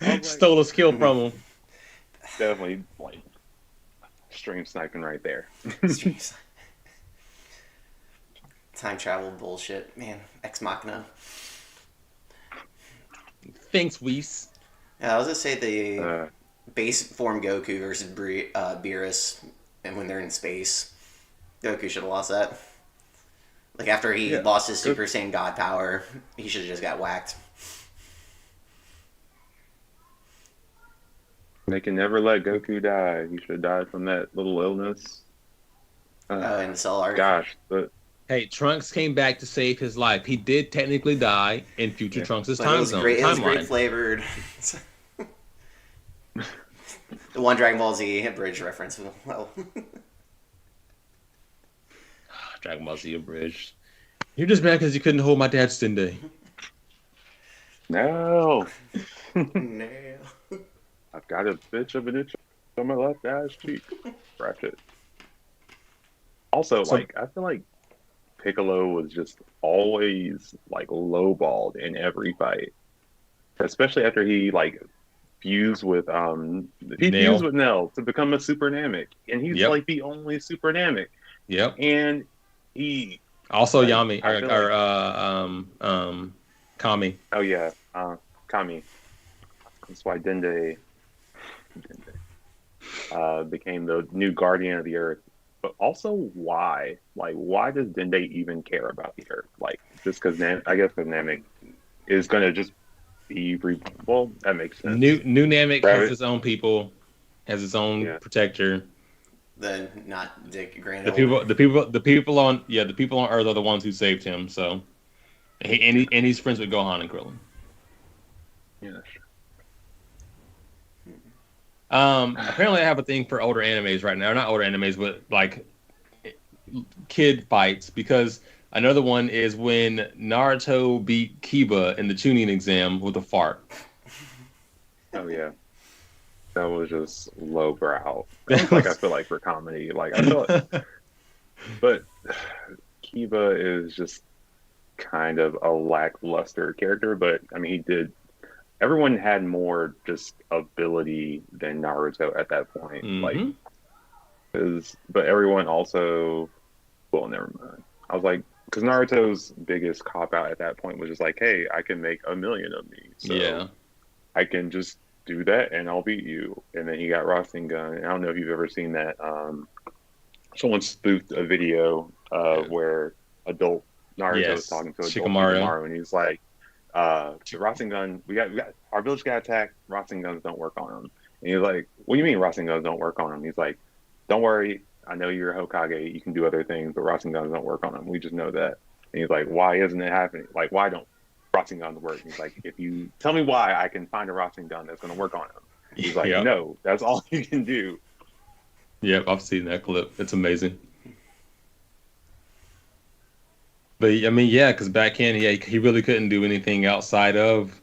D: like,
B: Stole a skill from him.
D: definitely like stream sniping right there.
C: time travel bullshit, man. Ex Machina.
B: Thanks, Whis.
C: Yeah, I was gonna say the
D: Uh,
C: base form Goku versus Beerus, and when they're in space, Goku should have lost that. Like after he
D: Yeah.
C: lost his Super Saiyan God power, he should have just got whacked.
D: they can never let Goku die. He should have died from that little illness.
C: In the Cell Arc.
D: Gosh, but
B: Hey, Trunks came back to save his life. He did technically die in future
D: Yeah.
B: Trunks'
C: But
B: time
C: it was
B: zone
C: great. It was great
B: timeline.
C: flavored. The one Dragon Ball Z bridge reference. Well,
B: Dragon Ball Z abridged. You're just mad because you couldn't hold my dad's Dende.
D: no,
C: no.
D: I've got a bitch of an itch on my left ass cheek. Scratch it. Also,
B: So-
D: like I feel like Piccolo was just always like lowballed in every fight, especially after he like fused with
B: Nail.
D: fused with Nell to become a Super Namek, and he's
B: Yep.
D: like the only Super Namek,
B: Yep.
D: and he
B: Also
D: Like
B: Yami
D: I feel like
B: Kami.
D: oh yeah, Kami. That's why Dende became the new guardian of the Earth. But also, why? Like, why does Dende even care about the Earth? Like, just because I guess because Namek is gonna just well, that makes sense.
B: New Namek has
D: Rabbit,
B: its own people, has its own
D: yeah.
B: protector.
C: The not Dick
B: The
C: Granold.
B: people, the people, the people on the people on Earth are the ones who saved him. So and he's friends with Gohan and Krillin.
D: Yeah.
B: Apparently I have a thing for older animes right now. Not older animes, but like kid fights because another one is when Naruto beat Kiba in the tuning exam with a fart.
D: Oh yeah. That was just lowbrow. At
B: That
D: least like I
B: was
D: feel like for comedy. Like I feel but Kiba is just kind of a lackluster character, but I mean he did everyone had more just ability than Naruto at that point. Like
B: hmm
D: but everyone also well never mind. I was like because Naruto's biggest cop out at that point was just like, hey, I can make a million of me. So
B: Yeah.
D: I can just do that and I'll beat you. And then he got Rasengan. I don't know if you've ever seen that. Someone spoofed a video where adult Naruto is
B: Yes.
D: talking to adult
B: Shikamaru.
D: Shikamaru, and he's like, "The Rasengan, we got our village got attacked. Rasenguns don't work on them." And he's like, "What do you mean Rasenguns don't work on them?" He's like, "Don't worry, I know you're a Hokage. You can do other things, but Rasenguns don't work on them. We just know that." And he's like, "Why isn't it happening? Like, why don't Rasenguns work?" And he's like, "If you tell me why, I can find a Rasengan that's going to work on him." He's like,
B: Yep.
D: "No, that's all you can do."
B: Yep. I've seen that clip. It's amazing. But I mean, yeah, because back in, he really couldn't do anything outside of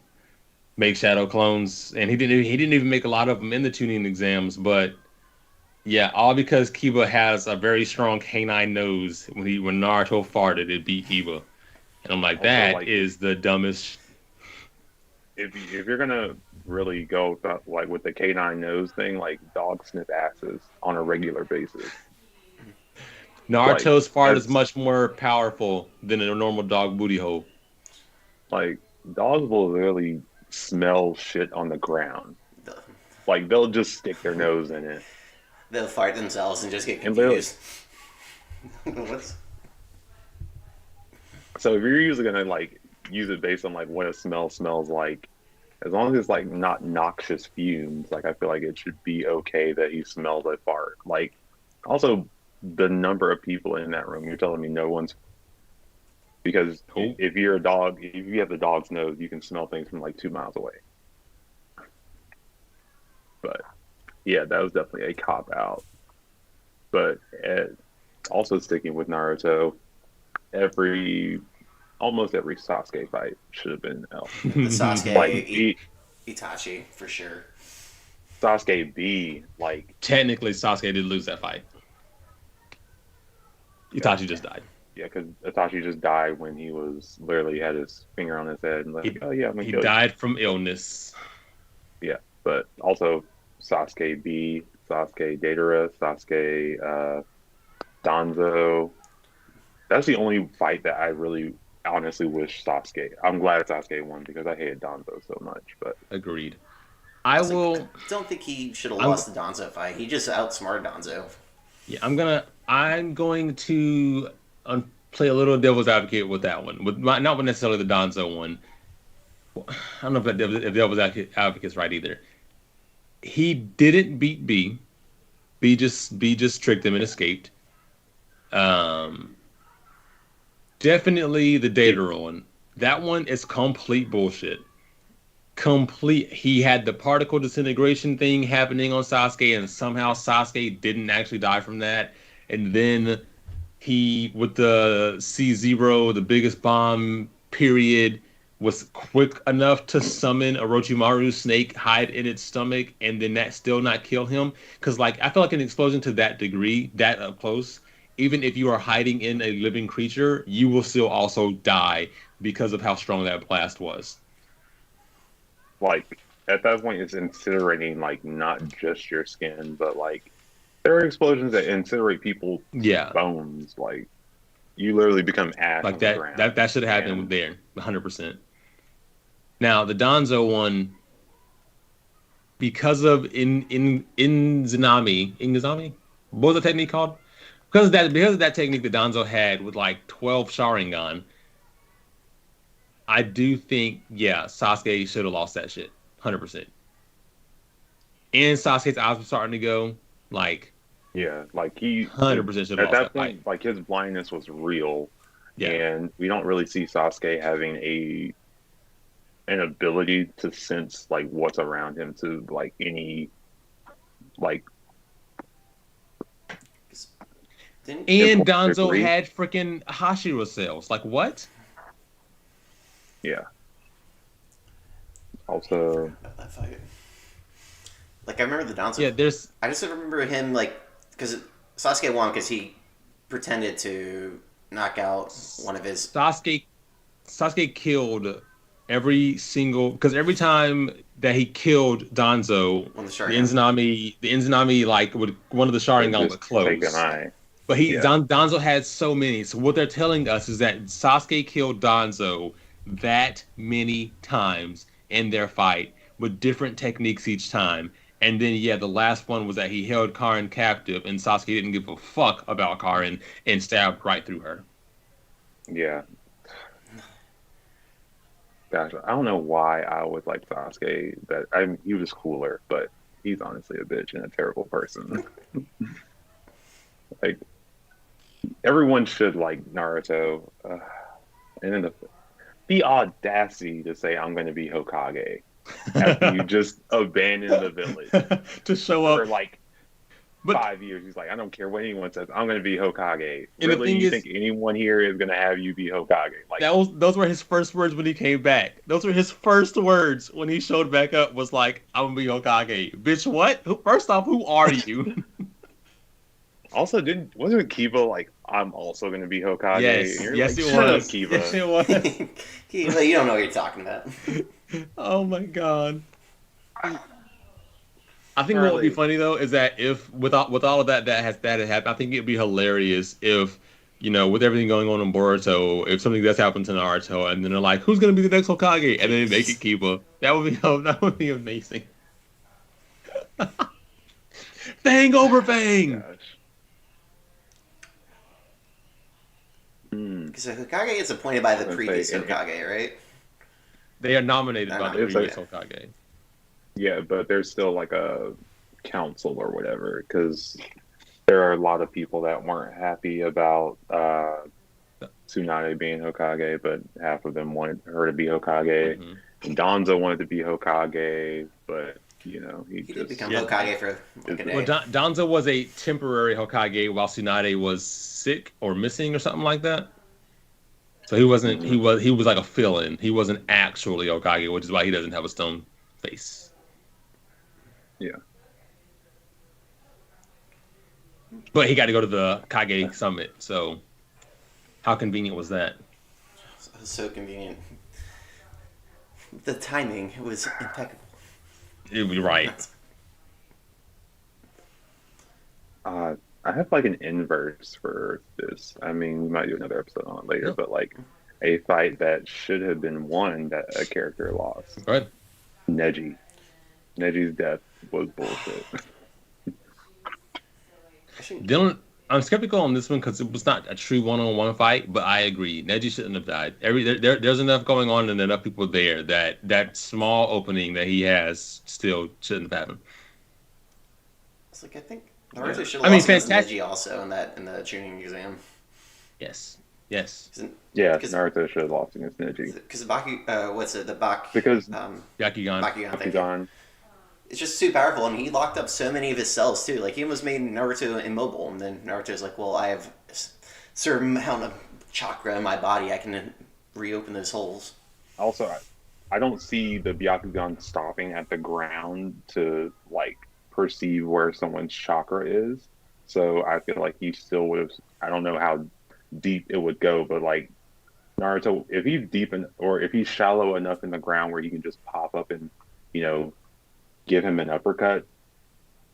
B: make shadow clones, and he didn't even make a lot of them in the tuning exams. But yeah, all because Kiba has a very strong canine nose. When Naruto farted, it beat Kiba, and I'm like,
D: Also,
B: that
D: like
B: is the dumbest.
D: if you're gonna really go like with the canine nose thing, like dogs sniff asses on a regular basis. Like
B: Naruto's fart is
D: that's
B: much more powerful than a normal dog booty hole.
D: like dogs will literally smell shit on the ground.
C: The-
D: Like they'll just stick their nose in it.
C: They'll fight themselves and just get
D: And literally,
C: confused. What's
D: so if you're usually gonna like use it based on like what a smell smells like, as long as it's like not noxious fumes, like I feel like it should be okay that he smells a fart. Like also the number of people in that room, you're telling me no one's because
B: Cool.
D: if you're a dog, if you have the dog's nose, you can smell things from like 2 miles away. But yeah, that was definitely a cop out. But also sticking with Naruto, every almost every Sasuke fight should have been L.
C: the
D: Like
C: Sasuke Itachi for sure?
D: Sasuke B, like
B: Technically, Sasuke did lose that fight.
D: yeah,
B: Itachi just died.
D: yeah, because Itachi just died when he was literally had his finger on his head and like,
B: He
D: oh yeah, I'm gonna
B: he
D: kill you.
B: died from illness.
D: Yeah, but also Sasuke B, Sasuke Datara, Sasuke Danzo. That's the only fight that I really honestly wish Sasuke. I'm glad Sasuke won because I hated Danzo so much. But
B: Agreed.
C: I
B: I
C: was like, I
B: will.
C: don't think he should have
B: I'm
C: lost the Donzo fight. He just outsmarted Donzo.
B: Yeah, I'm going to play a little devil's advocate with that one. Not necessarily the Donzo one. I don't know if devil's advocate's right either. He didn't beat B. B just tricked him and escaped. Um, Definitely the
D: it,
B: data one. That one is complete bullshit. Complete. He had the particle disintegration thing happening on Sasuke, and somehow Sasuke didn't actually die from that. And then he, with the C0, the biggest bomb period, was quick enough to summon Orochimaru's snake, hide in its stomach, and then that still not kill him. Because, like, I feel like an explosion to that degree, that up close, even if you are hiding in a living creature, you will still also die because of how strong that blast was.
D: like at that point, it's incinerating like not just your skin, but like there are explosions that incinerate people's
B: Yeah.
D: bones. Like You literally become ash
B: Like
D: on the
B: that
D: ground.
B: that should have happened
D: And
B: there, 100%. Now the Danzo one, because of Inzanami, what was the technique called? Because of that technique that Danzo had with like 12 Sharingan, I do think, yeah, Sasuke should have lost that shit. 100%. And Sasuke's eyes were starting to go, like,
D: yeah, like he his
B: 100% should have
D: at
B: lost
D: that
B: that fight.
D: point, like his blindness was real,
B: Yeah.
D: and we don't really see Sasuke having a an ability to sense like what's around him to like any like
C: 'Cause Didn't
B: And
D: important
B: Danzo
D: degree.
B: had freaking Hashira cells. Like, what?
D: Yeah.
C: I
D: Also,
C: forgot about that fight. Like I remember the Danzo.
B: Yeah, there's
C: I just remember him like because Sasuke won because he pretended to knock out one of his
B: Sasuke. Sasuke killed every single because every time that he killed Danzo,
C: one of the Sharingan.
B: The Inzanami like would one of the
D: would
B: Sharingan would
D: just take an
B: close.
C: Yeah.
D: eye.
B: But
D: Yeah.
B: Danzo had so many. So what they're telling us is that Sasuke killed Danzo that many times in their fight with different techniques each time. And then yeah, the last one was that he held Karin captive and Sasuke didn't give a fuck about Karin and stabbed right through her.
D: Yeah. Gosh, I don't know why I would like Sasuke. That he was cooler, but he's honestly a bitch and a terrible person. Like everyone should like Naruto, and then the audacity to say I'm going to be Hokage after you just abandon the village
B: To show
D: for
B: up.
D: like
B: But
D: 5 years. He's like, I don't care what anyone says. I'm going to be Hokage.
B: and the
D: Really,
B: thing
D: you
B: is,
D: think anyone here is going to have you be Hokage? Like,
B: those were his first words when he came back. Those were his first words when he showed back up. Was like, "I'm gonna be Hokage." Bitch, what? First off, who are you?
D: also, didn't wasn't Kiba like, I'm also going to be Hokage? And
B: Yes,
D: you're
B: yes,
D: like,
B: it
D: shut up,
B: was. Yes,
D: Kiba.
B: it was.
C: You don't know what you're talking about.
B: Oh my god. I think what would be
D: Charlie,
B: funny though is that if with all of that had happened, I think it'd be hilarious if with everything going on in Boruto, if something does happen to Naruto, and then they're like, "Who's gonna be the next Hokage?" and then they make it Kiba. That would be amazing. Fang over Fang.
D: gosh. Hmm.
C: Because the Hokage gets appointed by the
D: I was gonna
C: previous
D: say,
C: Hokage, right?
B: They are nominated by the
D: It's
B: previous
D: a,
B: Hokage.
D: yeah, but there's still like a council or whatever because there are a lot of people that weren't happy about Tsunade being Hokage, but half of them wanted her to be Hokage.
B: Hmm.
D: And Danzo wanted to be Hokage, but he
C: He did
D: just
C: become
B: Yeah.
C: Hokage for like a
B: Well,
C: day.
B: Danzo was a temporary Hokage while Tsunade was sick or missing or something like that. So he wasn't.
D: mhm.
B: He was like a fill-in. He wasn't actually Hokage, which is why he doesn't have a stone face.
D: Yeah.
B: But he got to go to the Kage summit. So how convenient was that?
C: So convenient. The timing was impeccable.
B: You're right.
D: I have like an inverse for this. I mean, we might do another episode on it later,
B: Yeah.
D: but like a fight that should have been won that a character lost.
B: Go ahead.
D: Neji. Neji's death was bullshit.
B: Dylan, I'm skeptical on this one because it was not a true one-on-one fight, but I agree. Neji shouldn't have died. There's enough going on and enough people there that small opening that he has still shouldn't have happened.
C: It's like I think Naruto should
B: I
C: have
B: mean,
C: lost against
B: fantastic.
C: Neji also in the tuning exam.
B: Yes. Yes.
D: Yeah,
C: Because
D: Naruto should have lost against Neji.
C: Baku, what's it? The Bak,
D: Because
B: Yakugan.
C: Bakugan. Thank you.
D: Bakugan,
C: It's just too powerful, and he locked up so many of his cells too. Like he almost made Naruto immobile, and then Naruto's like, "Well, I have a certain amount of chakra in my body. I can reopen those holes."
D: also, I don't see the Byakugan stopping at the ground to like perceive where someone's chakra is. So I feel like he still would have. I don't know how deep it would go, but like Naruto, if he's deep or if he's shallow enough in the ground where he can just pop up and you know give him an uppercut,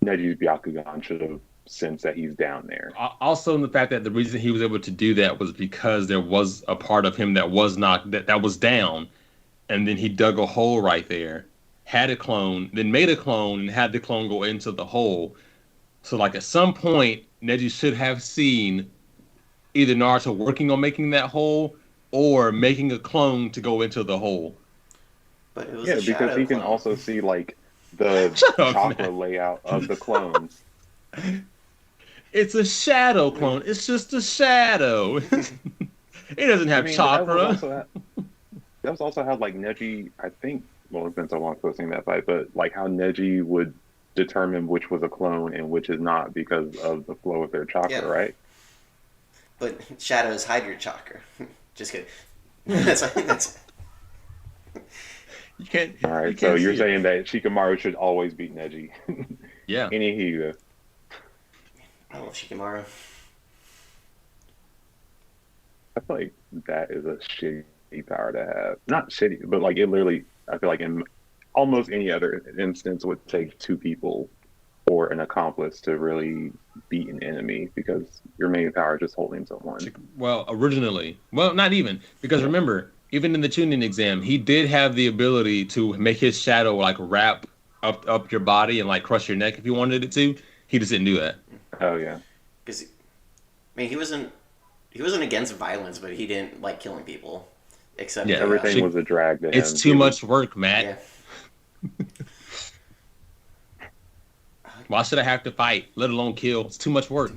D: Neji's Byakugan should have sense that he's down there.
B: Also, in the fact that the reason he was able to do that was because there was a part of him that was not that was down, and then he dug a hole right there, had a clone, then made a clone, and had the clone go into the hole. So, like at some point, Neji should have seen either Naruto working on making that hole or making a clone to go into the hole.
C: But it was
D: Yeah,
C: a
D: because
C: shadow
D: he can
C: clone.
D: also see like the
B: Shut up,
D: chakra
B: man.
D: layout of the clones.
B: It's a shadow clone. It's just a shadow. It doesn't
D: I
B: have
D: mean, but
B: chakra.
D: that was also how like Neji, I think, well, it's been so long since I've seen that fight, but like how Neji would determine which was a clone and which is not because of the flow of their chakra,
C: Yeah.
D: right?
C: But shadows hide your chakra. Just kidding. That's
B: You can't.
D: All
B: You
D: right, so
B: can't
D: you're
B: see it.
D: saying that Shikamaru should always beat Neji.
B: Yeah.
D: Anywho,
C: I love Shikamaru.
D: I feel like that is a shitty power to have. Not shitty, but like it literally, I feel like in almost any other instance would take two people or an accomplice to really beat an enemy because your main power is just holding someone.
B: Well, originally, well, not even because remember, even in the tuning exam, he did have the ability to make his shadow like wrap up your body and like crush your neck if he wanted it to. He just didn't do that.
D: Oh yeah,
C: Because I mean, he wasn't against violence, but he didn't like killing people. Except
B: Yeah,
D: everything
B: Shik-
D: was a drag to
B: It's
D: him.
B: too
D: He was,
B: much work, Matt.
C: yeah.
B: Why should I have to fight, let alone kill? It's too much work.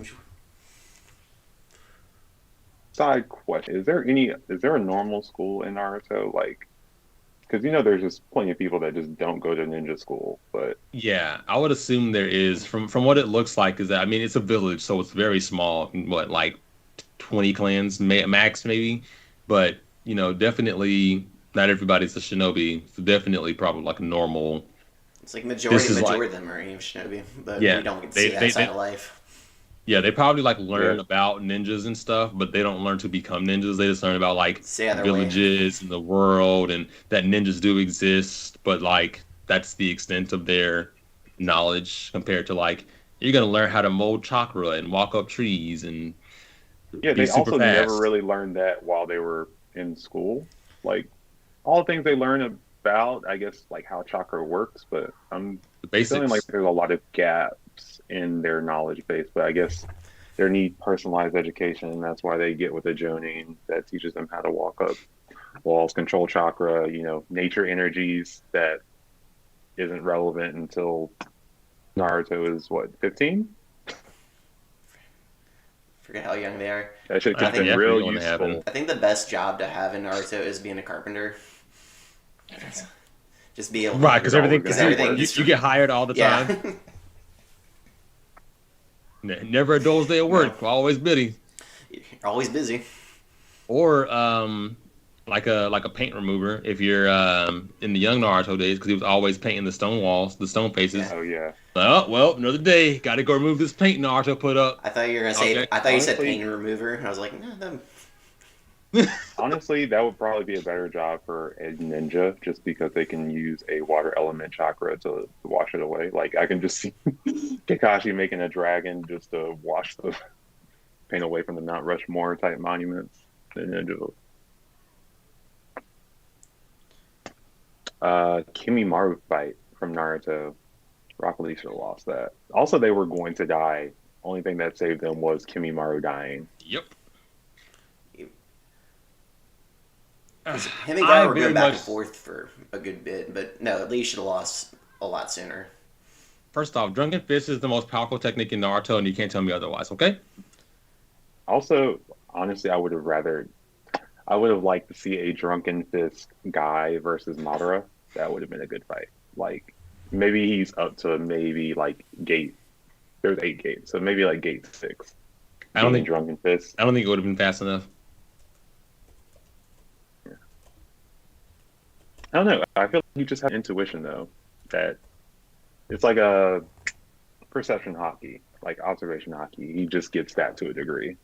D: side question: is there a normal school in Naruto? Like, because there's just plenty of people that just don't go to ninja school, but
B: Yeah, I would assume there is. From what it looks like, is that I mean it's a village, so it's very small. What like 20 clans max maybe, but definitely not everybody's a shinobi. So definitely probably like a normal.
C: It's like
B: This is
C: majority
B: like
C: of them are even shinobi, but
B: yeah
C: we don't get to
B: they
C: see
B: they,
C: that side
B: they
C: of life.
B: yeah they probably like learn
D: yeah,
B: about ninjas and stuff, but they don't learn to become ninjas. They just learn about like
C: Stay out of their way.
B: villages and the world and that ninjas do exist, but like that's the extent of their knowledge compared to like you're gonna learn how to mold chakra and walk up trees and
D: yeah.
B: be
D: They
B: super
D: also never
B: fast.
D: really learned that while they were in school. Like all the things they learn about, I guess, like how chakra works, but I'm
B: The
D: feeling like
B: basics.
D: there's a lot of gaps in their knowledge base. But I guess they need personalized education, and that's why they get with a Jonin that teaches them how to walk up walls, control chakra, nature energies that isn't relevant until Naruto is what, 15?
C: Forget how young they are.
D: That shit could
C: I
D: have
B: That's
C: think
D: been
B: definitely
D: real
B: going to happen.
D: useful.
C: I think the best job to have in Naruto is being a carpenter. Just be able
B: Right,
C: to,
B: because
D: You're always
B: everything
D: gonna
C: because
D: have
C: everything
D: work.
B: you,
C: is
B: you get hired all the
C: yeah.
B: time. Never a dull day of
C: No,
B: work. Always busy.
C: you're always busy.
B: Or like a paint remover if you're in the young Naruto days because he was always painting the stone walls, the stone
C: Yeah.
B: faces.
D: Oh yeah.
B: Oh well, another day. Got to go remove this paint Naruto put up.
C: I thought you were gonna say.
B: Okay.
C: I thought you said
D: Honestly,
C: paint remover, and I was like, no,
D: honestly, that would probably be a better job for a ninja, just because they can use a water element chakra to wash it away. Like I can just see Kakashi making a dragon just to wash the paint away from the Mount Rushmore type monuments. The ninja. Kimimaru fight from Naruto. Rock Lee should have lost that. Also, they were going to die. Only thing that saved them was Kimimaru dying.
B: Yep.
C: because him and
B: I
C: Gar were
B: very
C: going back
B: much.
C: and forth for a good bit, but no, Lee should have lost a lot sooner.
B: First off, Drunken Fist is the most powerful technique in Naruto, and you can't tell me otherwise. Okay.
D: Also, honestly, I would have liked to see a Drunken Fist guy versus Madara. That would have been a good fight. Like, maybe he's up to maybe like gate. There's 8 gates, so maybe like gate 6.
B: I don't
D: Being
B: think.
D: Drunken Fist.
B: I don't think it would have been fast enough.
D: I don't know. I feel like you just have intuition though. That it's like a perception hockey, like observation hockey. He just gets that to a degree.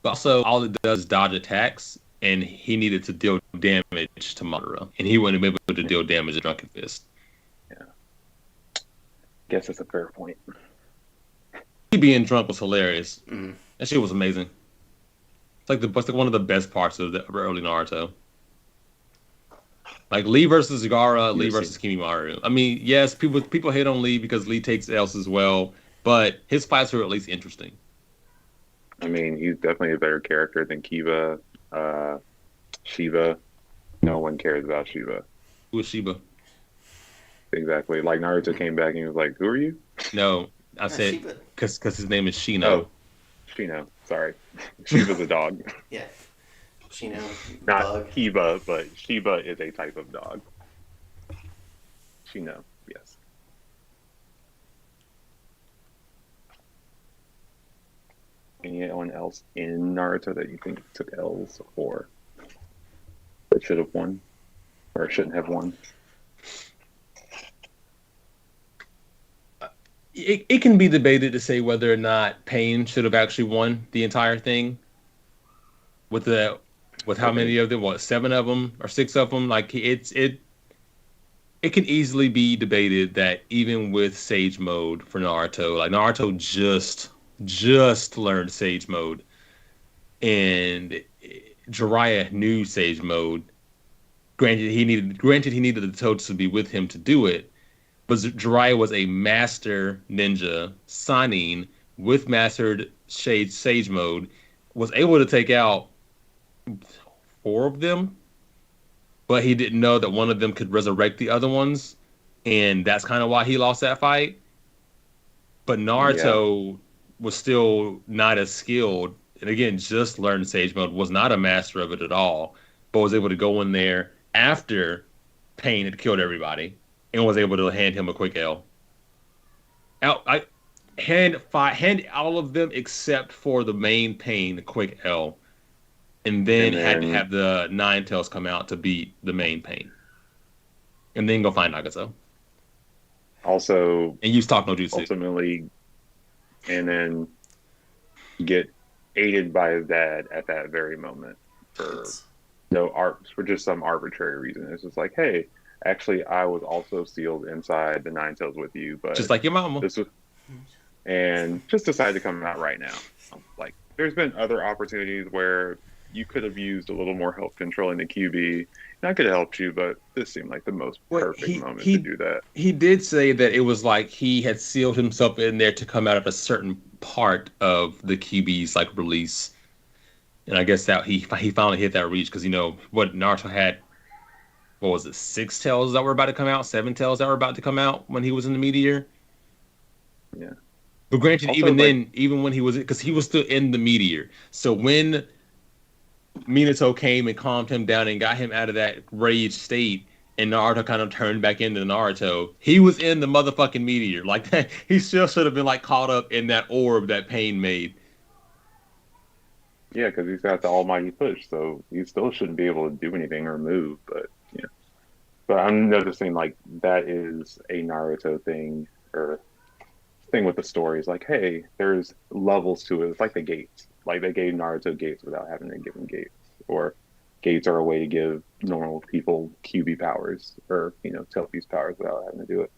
B: But also, all it does is dodge attacks, and he needed to deal damage to Madara, and he wouldn't be able to deal damage to Drunken Fist.
D: Yeah. Guess that's a fair point.
B: being drunk was hilarious.
C: Mm.
B: That shit was amazing. It's like one of the best parts of the early Naruto. Like Lee versus Gaara, Lee
D: Yes,
B: versus Kimimaru. I mean, yes, people hate on Lee because Lee takes L's as well, but his fights are at least interesting.
D: I mean, he's definitely a better character than Kiba, Shiva. No one cares about Shiva.
B: Who is Shiba?
D: Exactly. Like Naruto came back and he was like, "Who are you?"
B: No, I
C: Yeah,
B: said
C: Sheba.
B: because his name is Shino.
D: Oh, Shino. Sorry, Shiva's a dog,
C: Yeah, Shino,
D: not
C: Bug.
D: Kiba, but Shiba is a type of dog. Shino, yes. Anyone else in Naruto that you think took L's or that should have won or shouldn't have won?
B: It can be debated to say whether or not Pain should have actually won the entire thing with the with how
D: Okay.
B: many of them? What, seven of them or six of them? Like it can easily be debated that even with Sage Mode for Naruto, like Naruto just learned Sage Mode, and Jiraiya knew Sage Mode. Granted he needed the Toads to be with him to do it, but Jiraiya was a master ninja Sanin with mastered Shade Sage Mode, was able to take out four of them, but he didn't know that one of them could resurrect the other ones, and that's kind of why he lost that fight. But
D: Yeah,
B: Naruto was still not as skilled, and again, just learned Sage Mode, was not a master of it at all, but was able to go in there after Pain had killed everybody, and was able to hand him a quick L. Out, hand all of them except for the main Pain a quick L, and then
D: and
B: had to
D: then
B: have the Nine Tails come out to beat the main Pain, and then go find Nagato
D: also
B: and use Talk no Jutsu.
D: ultimately, and then get aided by his dad at that very moment for
C: It's
D: no art for just some arbitrary reason. It's just like, hey, actually, I was also sealed inside the Nine Tails with you,
B: Just
D: but
B: like your mama.
D: this was and just decided to come out right now. Like, there's been other opportunities where you could have used a little more help controlling the QB, and I could have helped you, but this seemed like the most
B: Well,
D: perfect
B: he
D: moment to
B: he
D: do that.
B: he did say that it was like he had sealed himself in there to come out of a certain part of the QB's like release, and I guess that he finally hit that reach because what Naruto had. What was it? Six tails that were about to come out, seven tails that were about to come out when he was in the meteor.
D: Yeah.
B: But granted,
D: Also,
B: even
D: like,
B: then, even when he was, because he was still in the meteor. So when Minato came and calmed him down and got him out of that rage state, and Naruto kind of turned back into Naruto, he was in the motherfucking meteor. Like that, he still should have been like caught up in that orb that Pain made.
D: yeah, because he's got the almighty push, so he still shouldn't be able to do anything or move. But yeah, but I'm noticing like that is a Naruto thing or thing with the story is like, hey, there's levels to it. It's like the gates. Like they gave Naruto gates without having to give him gates, or gates are a way to give normal people QB powers or Telpies powers without having to do it.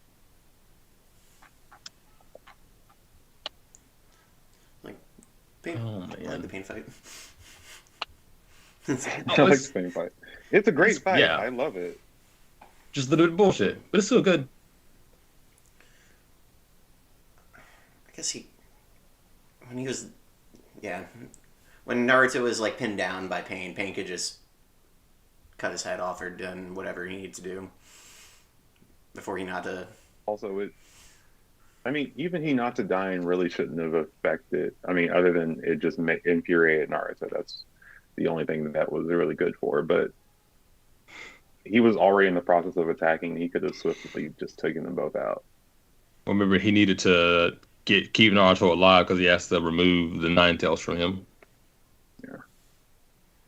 C: like pain.
B: Oh
C: I like the
B: man,
C: pain fight.
D: I
B: oh,
D: like the same fight. It's a great fight.
B: yeah,
D: I love it.
B: just a little bit of bullshit, but it's still good.
C: I guess when he was yeah when Naruto was like pinned down by Pain, Pain could just cut his head off or done whatever he needed to do before he not to.
D: Also, I mean, even he not to dying really shouldn't have affected. I mean, other than it just infuriated Naruto. That's the only thing that was really good for. But he was already in the process of attacking. He could have swiftly just taken them both out.
B: Remember, he needed to keep Naruto alive because he has to remove the Nine Tails from him.
D: Yeah.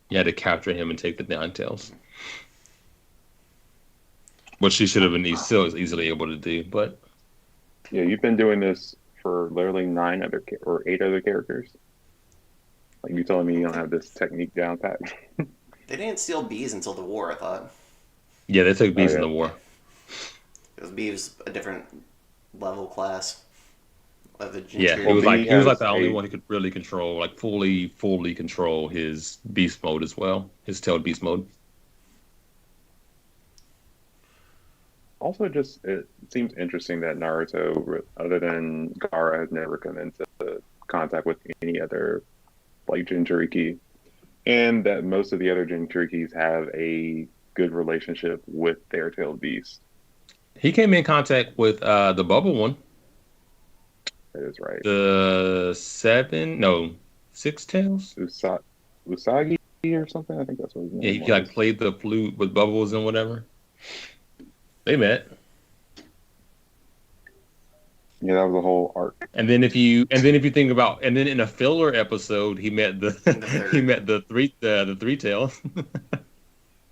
B: You had to capture him and take the Nine Tails, which she should have been still easily able to do. But
D: Yeah, you've been doing this for literally nine other or eight other characters. Like you telling me you don't have this technique down pat?
C: They didn't steal bees until the war. I thought
B: yeah, they took
D: Oh
B: bees in
D: yeah.
B: the war.
C: because bee was a different level class. of the
B: Yeah,
C: Jinchuriki.
D: Well, B
B: he was like
D: has
B: the only
D: a
B: one who could really control, like fully control his beast mode as well, his tailed beast mode.
D: also just it seems interesting that Naruto, other than Gaara, has never come into contact with any other like Jinchuriki, and that most of the other Jinchurikis have a good relationship with their tailed beast.
B: He came in contact with the bubble one,
D: That is right.
B: the seven, no, six tails.
D: Usa- Usagi or something. I think that's what his
B: Yeah,
D: name
B: he like
D: was.
B: played the flute with bubbles and whatever. They met.
D: Yeah, that was a whole arc.
B: And then if you think about, and then in a filler episode, he met the
C: In the
B: he
C: third.
B: met the three tails.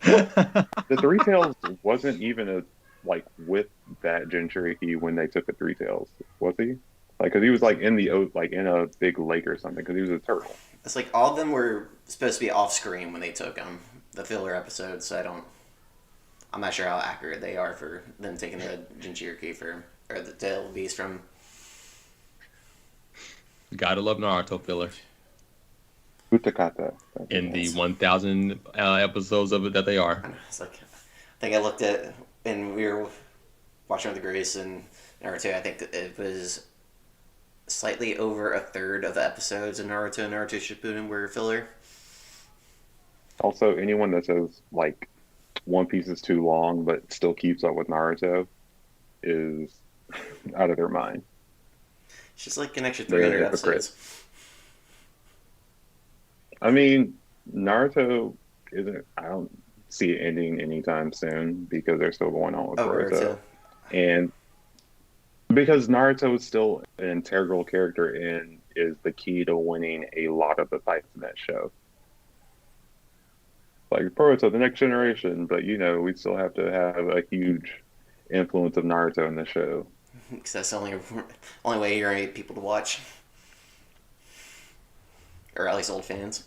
D: Well, the Three Tails wasn't even a like with that Jinchuriki when they took the Three Tails, was he? Like, cause he was like in like in a big lake or something, cause he was a turtle.
C: It's like all of them were supposed to be off screen when they took them, the filler episodes. So I'm not sure how accurate they are for them taking the Jinchuriki for or the tail beast from.
B: Gotta love Naruto filler
D: Utakata. That's his
B: in the
D: name.
B: 1,000 episodes of it that they are.
C: It's like I think I looked at and we were watching with Grace and Naruto. I think it was slightly over a third of the episodes in Naruto and Naruto Shippuden were filler.
D: Also, anyone that says like One Piece is too long but still keeps up with Naruto is out of their mind.
C: It's just like an extra
D: They're a
C: 300
D: hypocrite.
C: episodes.
D: I mean, Naruto isn't. I don't see it ending anytime soon because they're still going on with
C: Oh,
D: Boruto,
C: Naruto.
D: and because Naruto is still an integral character and is the key to winning a lot of the fights in that show. Like Boruto, the next generation, but we still have to have a huge influence of Naruto in the show.
C: Because that's the only way you're gonna get people to watch, or at least old fans.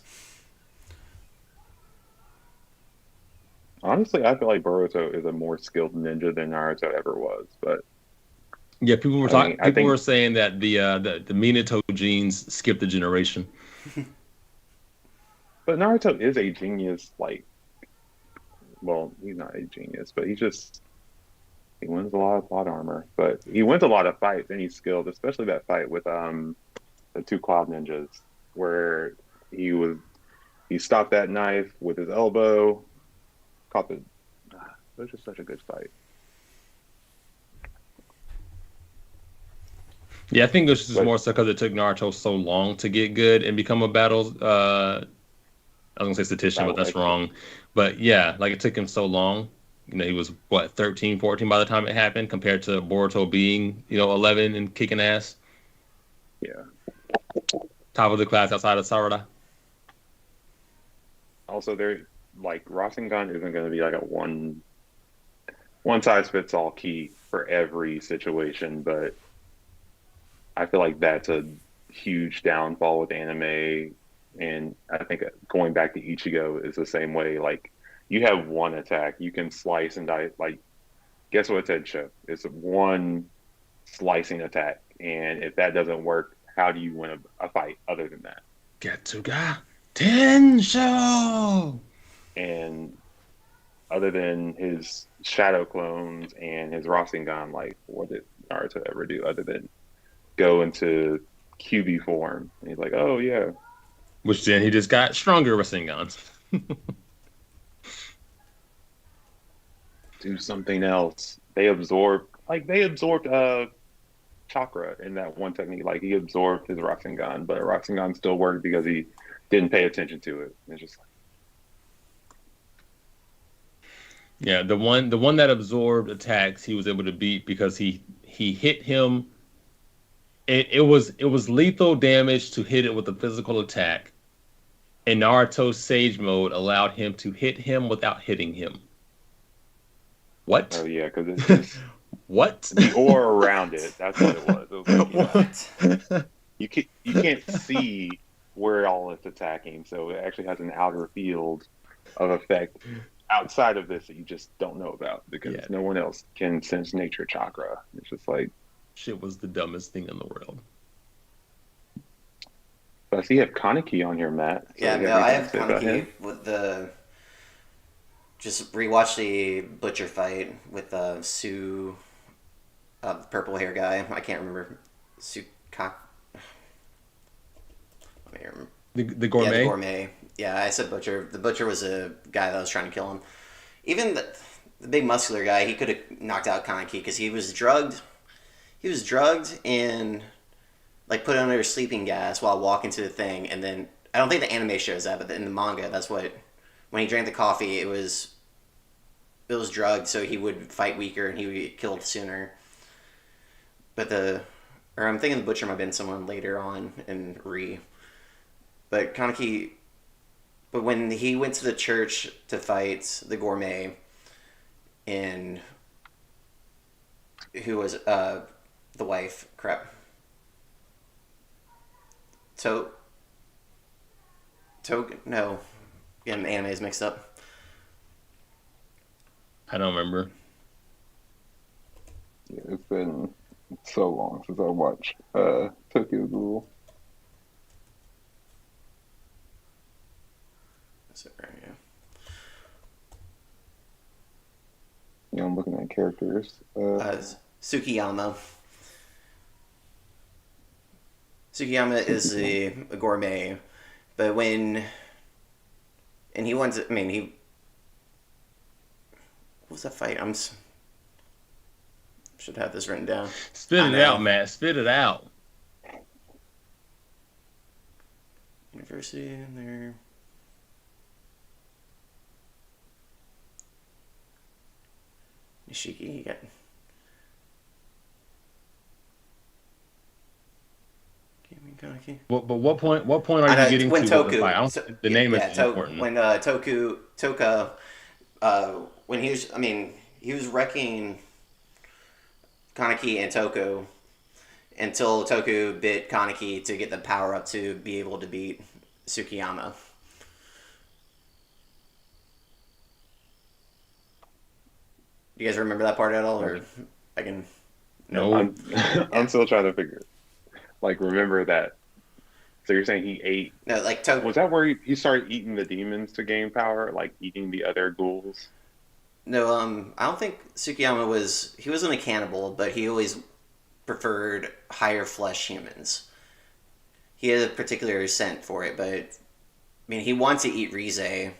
D: Honestly, I feel like Boruto is a more skilled ninja than Naruto ever was. But
B: Yeah,
D: I mean, I
B: people were
D: think,
B: saying that the Minato genes skipped a generation.
D: but Naruto is a genius. Like, well, he's not a genius, but he wins a lot of plot armor. But he wins a lot of fights, and he's skilled, especially that fight with the two Cloud Ninjas, where he was he stopped that knife with his elbow, caught the. It was just such a good fight.
B: Yeah, I think this is
D: But
B: more so because it took Naruto so long to get good and become a battle. I was gonna say statistician, but
D: battle
B: that's
D: expert,
B: wrong. But yeah, like it took him so long. He was what 13, 14 by the time it happened, compared to Boruto being 11 and kicking ass,
D: yeah.
B: top of the class outside of Sarada.
D: Also, there like Rasengan isn't going to be like a one size fits all key for every situation, but I feel like that's a huge downfall with anime. And I think going back to Ichigo is the same way. Like, you have one attack, you can slice and dice. Like, guess what, Ted Show? It's one slicing attack. And if that doesn't work, how do you win a fight other than that?
B: Getsuga Tensho.
D: And other than his shadow clones and his Rasengan, like, what did Naruto ever do other than go into QB form? And he's like, oh, yeah.
B: Which then he just got stronger Rasengan.
D: Do something else. They absorbed chakra in that one technique. Like, he absorbed his Rasengan, but Rasengan still worked because he didn't pay attention to it. It's just like,
B: Yeah, the one that absorbed attacks he was able to beat because he hit him. It was lethal damage to hit it with a physical attack, and Naruto's Sage Mode allowed him to hit him without hitting him.
D: oh
B: What?
D: yeah, because it's just
B: What?
D: the aura around it. That's what it was. It was like
C: What?
D: you can't see where all it's attacking, so it actually has an outer field of effect outside of this that you just don't know about because
B: Yeah,
D: no one else can sense nature chakra. It's just like,
B: shit was the dumbest thing in the world.
D: So I see you have Kaneki on here, Matt. So
C: Yeah,
D: you have
C: no, I
D: anything to
C: have
D: say about
C: Kaneki
D: him?
C: with the just rewatch the butcher fight with Sue, the purple hair guy. I can't remember Sue Cock. I can't remember.
B: The
C: Yeah, the
B: gourmet.
C: gourmet. Yeah, I said butcher. The butcher was a guy that was trying to kill him. Even the big muscular guy, he could have knocked out Kaneki because he was drugged. He was drugged and like put under sleeping gas while walking to the thing, and then I don't think the anime shows that, but in the manga, that's what when he drank the coffee, it was drugged, so he would fight weaker and he would get killed sooner. But or I'm thinking the butcher might have been someone later on in Re. But Kaneki, but when he went to the church to fight the gourmet, and who was the wife? Crap. To no, getting the animes mixed up.
B: I don't remember.
D: Yeah, it's been so long since I watched Tokyo Ghoul.
C: Is it right here?
D: You know, I'm looking at characters.
C: Uh, Tsukiyama. Tsukiyama is a gourmet, but and he wants. I mean, he. What was that fight? Should have this written down.
B: Spit
C: I
B: it
C: know.
B: out, Matt. Spit it out.
C: University in there. Nishiki, you got. Kaneki.
B: But what point? What point are
C: I
B: you
C: know
B: getting
C: when
B: to with the
C: Toku.
B: fight? I don't think the name is important.
C: When Toka, when he was, I mean, he was wrecking Kaneki and Toku until Toku bit Kaneki to get the power up to be able to beat Tsukiyama. Do you guys remember that part at all, or I can?
B: No.
D: I'm still trying to figure. Like, remember that. So you're saying he ate?
C: No, like Toku.
D: Was that where he started eating the demons to gain power? Like eating the other ghouls?
C: No, I don't think Tsukiyama was. He wasn't a cannibal, but he always preferred higher flesh humans. He had a particular scent for it, but I mean, he wanted to eat Rize.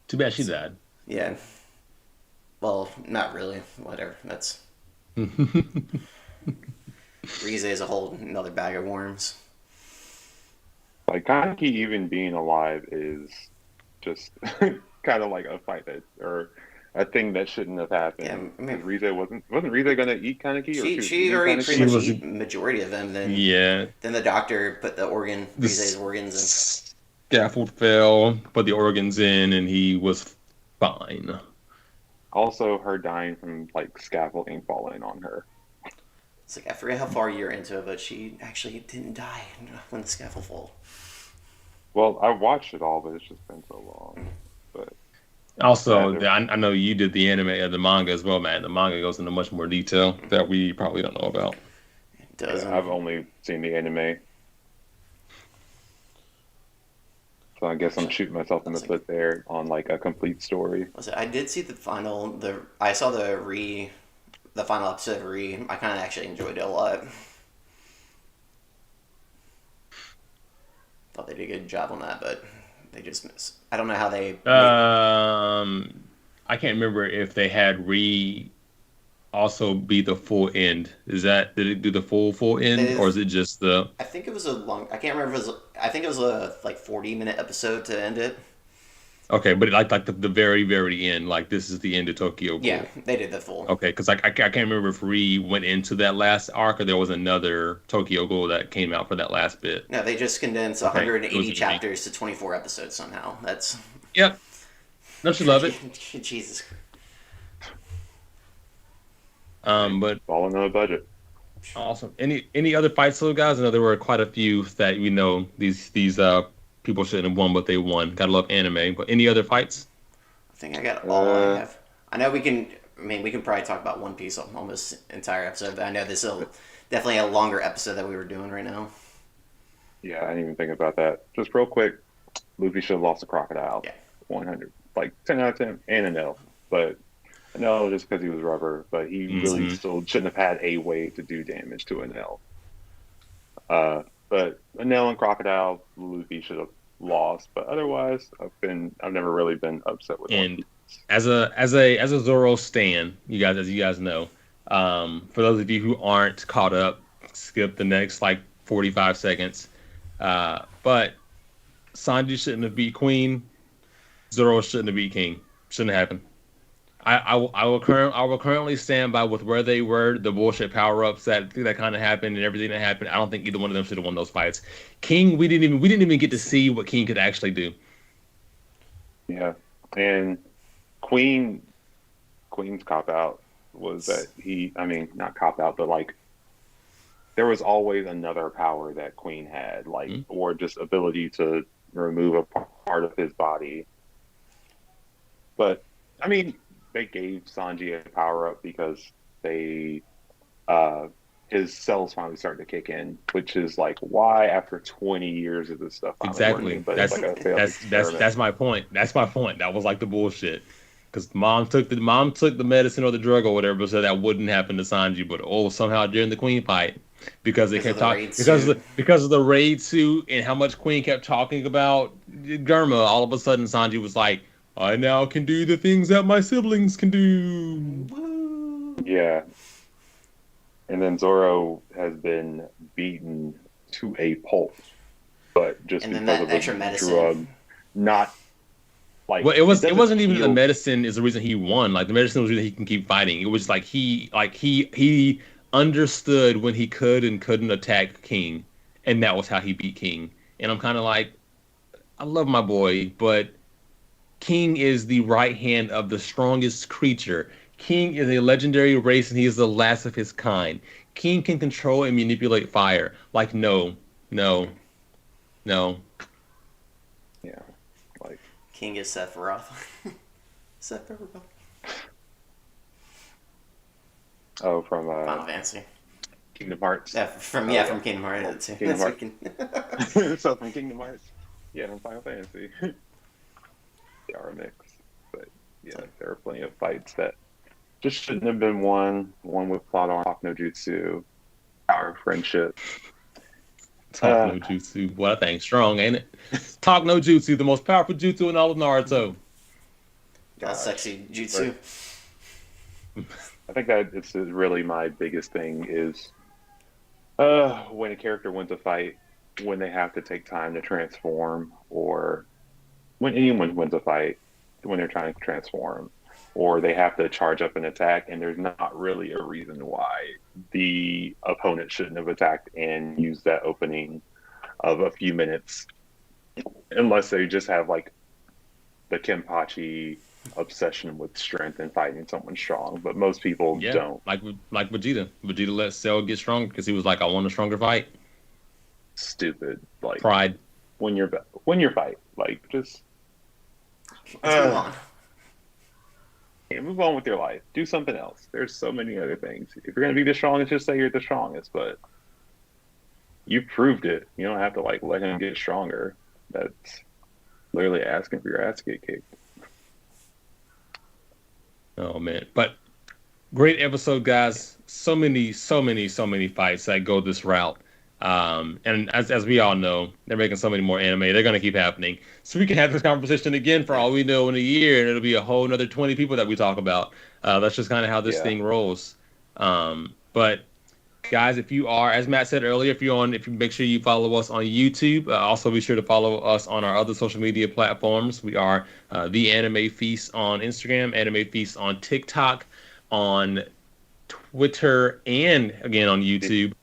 B: Too bad she died.
C: Yeah. Well, not really. Whatever. That's Rize is a whole another bag of worms.
D: Like Kaneki even being alive is just kind of like a fight that or a thing that shouldn't have happened.
C: Yeah, I mean,
D: Rize wasn't Rize gonna eat Kaneki or
C: she
D: was
C: already
D: eating
C: pretty
D: Kaneki?
C: much
B: was-
C: eat majority of them.
B: Yeah.
C: Then the doctor put
B: The
C: Rize's organs
B: scaffold fell, put the organs in, and he was fine.
D: Also, her dying from like scaffolding falling on her.
C: It's like I forget how far you're into it, but she actually didn't die when the scaffold fell.
D: Well, I watched it all, but it's just been so long. But
B: Also,
D: Yeah,
B: I know you did the anime and the manga as well, man. The manga goes into much more detail that we probably don't know about.
C: It doesn't.
D: I've only seen the anime, so I guess I'm shooting myself in the foot there on like a complete story.
C: I did see I saw the final episode of Re. I kind of actually enjoyed it a lot. Thought they did a good job on that, but they just missed. I don't know how they.
B: I can't remember if they had also be the full end. Did it do the full end, or is it just the?
C: I think it was a long. I can't remember. If it was, I think it was a like 40-minute episode to end it.
B: Okay, but like the very very end, like this is the end of Tokyo Ghoul.
C: Yeah, they did the full.
B: Okay, because I can't remember if went into that last arc or there was another Tokyo Ghoul that came out for that last bit.
C: No, they just condensed
B: Okay,
C: 180 chapters to 24 episodes somehow. That's.
B: Yep. Don't you love it?
C: Jesus.
B: But
D: All on the budget.
B: awesome. Any other fights, little guys? I know there were quite a few that these people shouldn't have won, but they won. Gotta love anime. But any other fights?
C: I think I got all I have. I know we can. I mean, we can probably talk about One Piece almost entire episode, but I know this is definitely a longer episode that we were doing right now.
D: Yeah, I didn't even think about that. Just real quick, Luffy should have lost a crocodile.
C: Yeah.
D: 100. Like 10 out of 10 and an L. But an L just because he was rubber, but he really still shouldn't have had a way to do damage to an L. But an L and crocodile, Luffy should have lost. But otherwise, I've never really been upset with
B: And as a Zoro stan, as you guys know, for those of you who aren't caught up, skip the next like 45 seconds. But Sanji shouldn't have beat Queen. Zoro shouldn't have beat King. Shouldn't have happened. I will currently stand by with where they were, the bullshit power ups that kind of happened and everything that happened. I don't think either one of them should have won those fights. King, we didn't even get to see what King could actually do.
D: Yeah, and Queen's cop out was that not cop out, but like there was always another power that Queen had, like or just ability to remove a part of his body. But I mean, they gave Sanji a power up because his cells finally started to kick in, which is like why after 20 years of this stuff
B: exactly
D: working, but
B: that's
D: it's like a
B: that's my point. That was like the bullshit because mom took the medicine or the drug or whatever, so that wouldn't happen to Sanji, but somehow during the Queen fight, because they kept talking because of the raid suit and how much Queen kept talking about Germa, all of a sudden Sanji was like, I now can do the things that my siblings can do.
D: Yeah. And then Zoro has been beaten to a pulp, but just
C: and
D: because of
C: extra
D: the
C: medicine.
D: drug, not like
B: well, it wasn't even the medicine is the reason he won. Like the medicine was the reason he can keep fighting. It was like he understood when he could and couldn't attack King, and that was how he beat King. And I'm kind of like, I love my boy, but King is the right hand of the strongest creature. King is a legendary race, and he is the last of his kind. King can control and manipulate fire. Like, no.
D: Yeah, like
C: King is Sephiroth. Sephiroth.
D: Oh, from
C: Final Fantasy.
D: Kingdom Hearts.
C: Yeah, from Kingdom Hearts too.
D: Kingdom Hearts. So from Kingdom Hearts. Yeah, from Final Fantasy. They are a mix. But yeah, there are plenty of fights that just shouldn't have been won. One with plot on Talk No Jutsu, Power of Friendship.
B: Talk no jutsu. Well, that thing's strong, ain't it? Talk no jutsu, the most powerful jutsu in all of Naruto.
C: Got sexy jutsu.
D: I think that it's really my biggest thing is when a character wins a fight, when they have to take time to transform, or when anyone wins a fight, when they're trying to transform, or they have to charge up an attack, and there's not really a reason why the opponent shouldn't have attacked and used that opening of a few minutes, unless they just have like the Kenpachi obsession with strength and fighting someone strong. But most people don't.
B: Like Vegeta. Vegeta let Cell get stronger because he was like, I want a stronger fight.
D: Stupid. Like
B: pride.
D: When your fight, like just
C: move on.
D: Yeah, move on with your life. Do something else. There's so many other things. If you're gonna be the strongest, just say you're the strongest. But you proved it. You don't have to like let him get stronger. That's literally asking for your ass to get kicked.
B: Oh man! But great episode, guys. So many fights that go this route. And as we all know, they're making so many more anime. They're going to keep happening. So we can have this conversation again for all we know in a year, and it'll be a whole another 20 people that we talk about. That's just kind of how this thing rolls. But guys, if you are, as Matt said earlier, if you make sure you follow us on YouTube. Also, be sure to follow us on our other social media platforms. We are The Anime Feast on Instagram, Anime Feast on TikTok, on Twitter, and again on YouTube.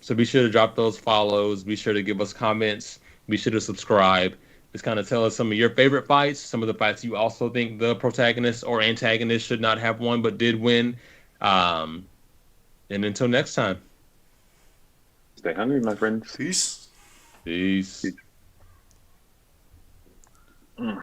B: So be sure to drop those follows. Be sure to give us comments. Be sure to subscribe. Just kind of tell us some of your favorite fights, some of the fights you also think the protagonist or antagonist should not have won but did win. And until next time.
D: Stay hungry, my friends.
C: Peace.
B: Peace.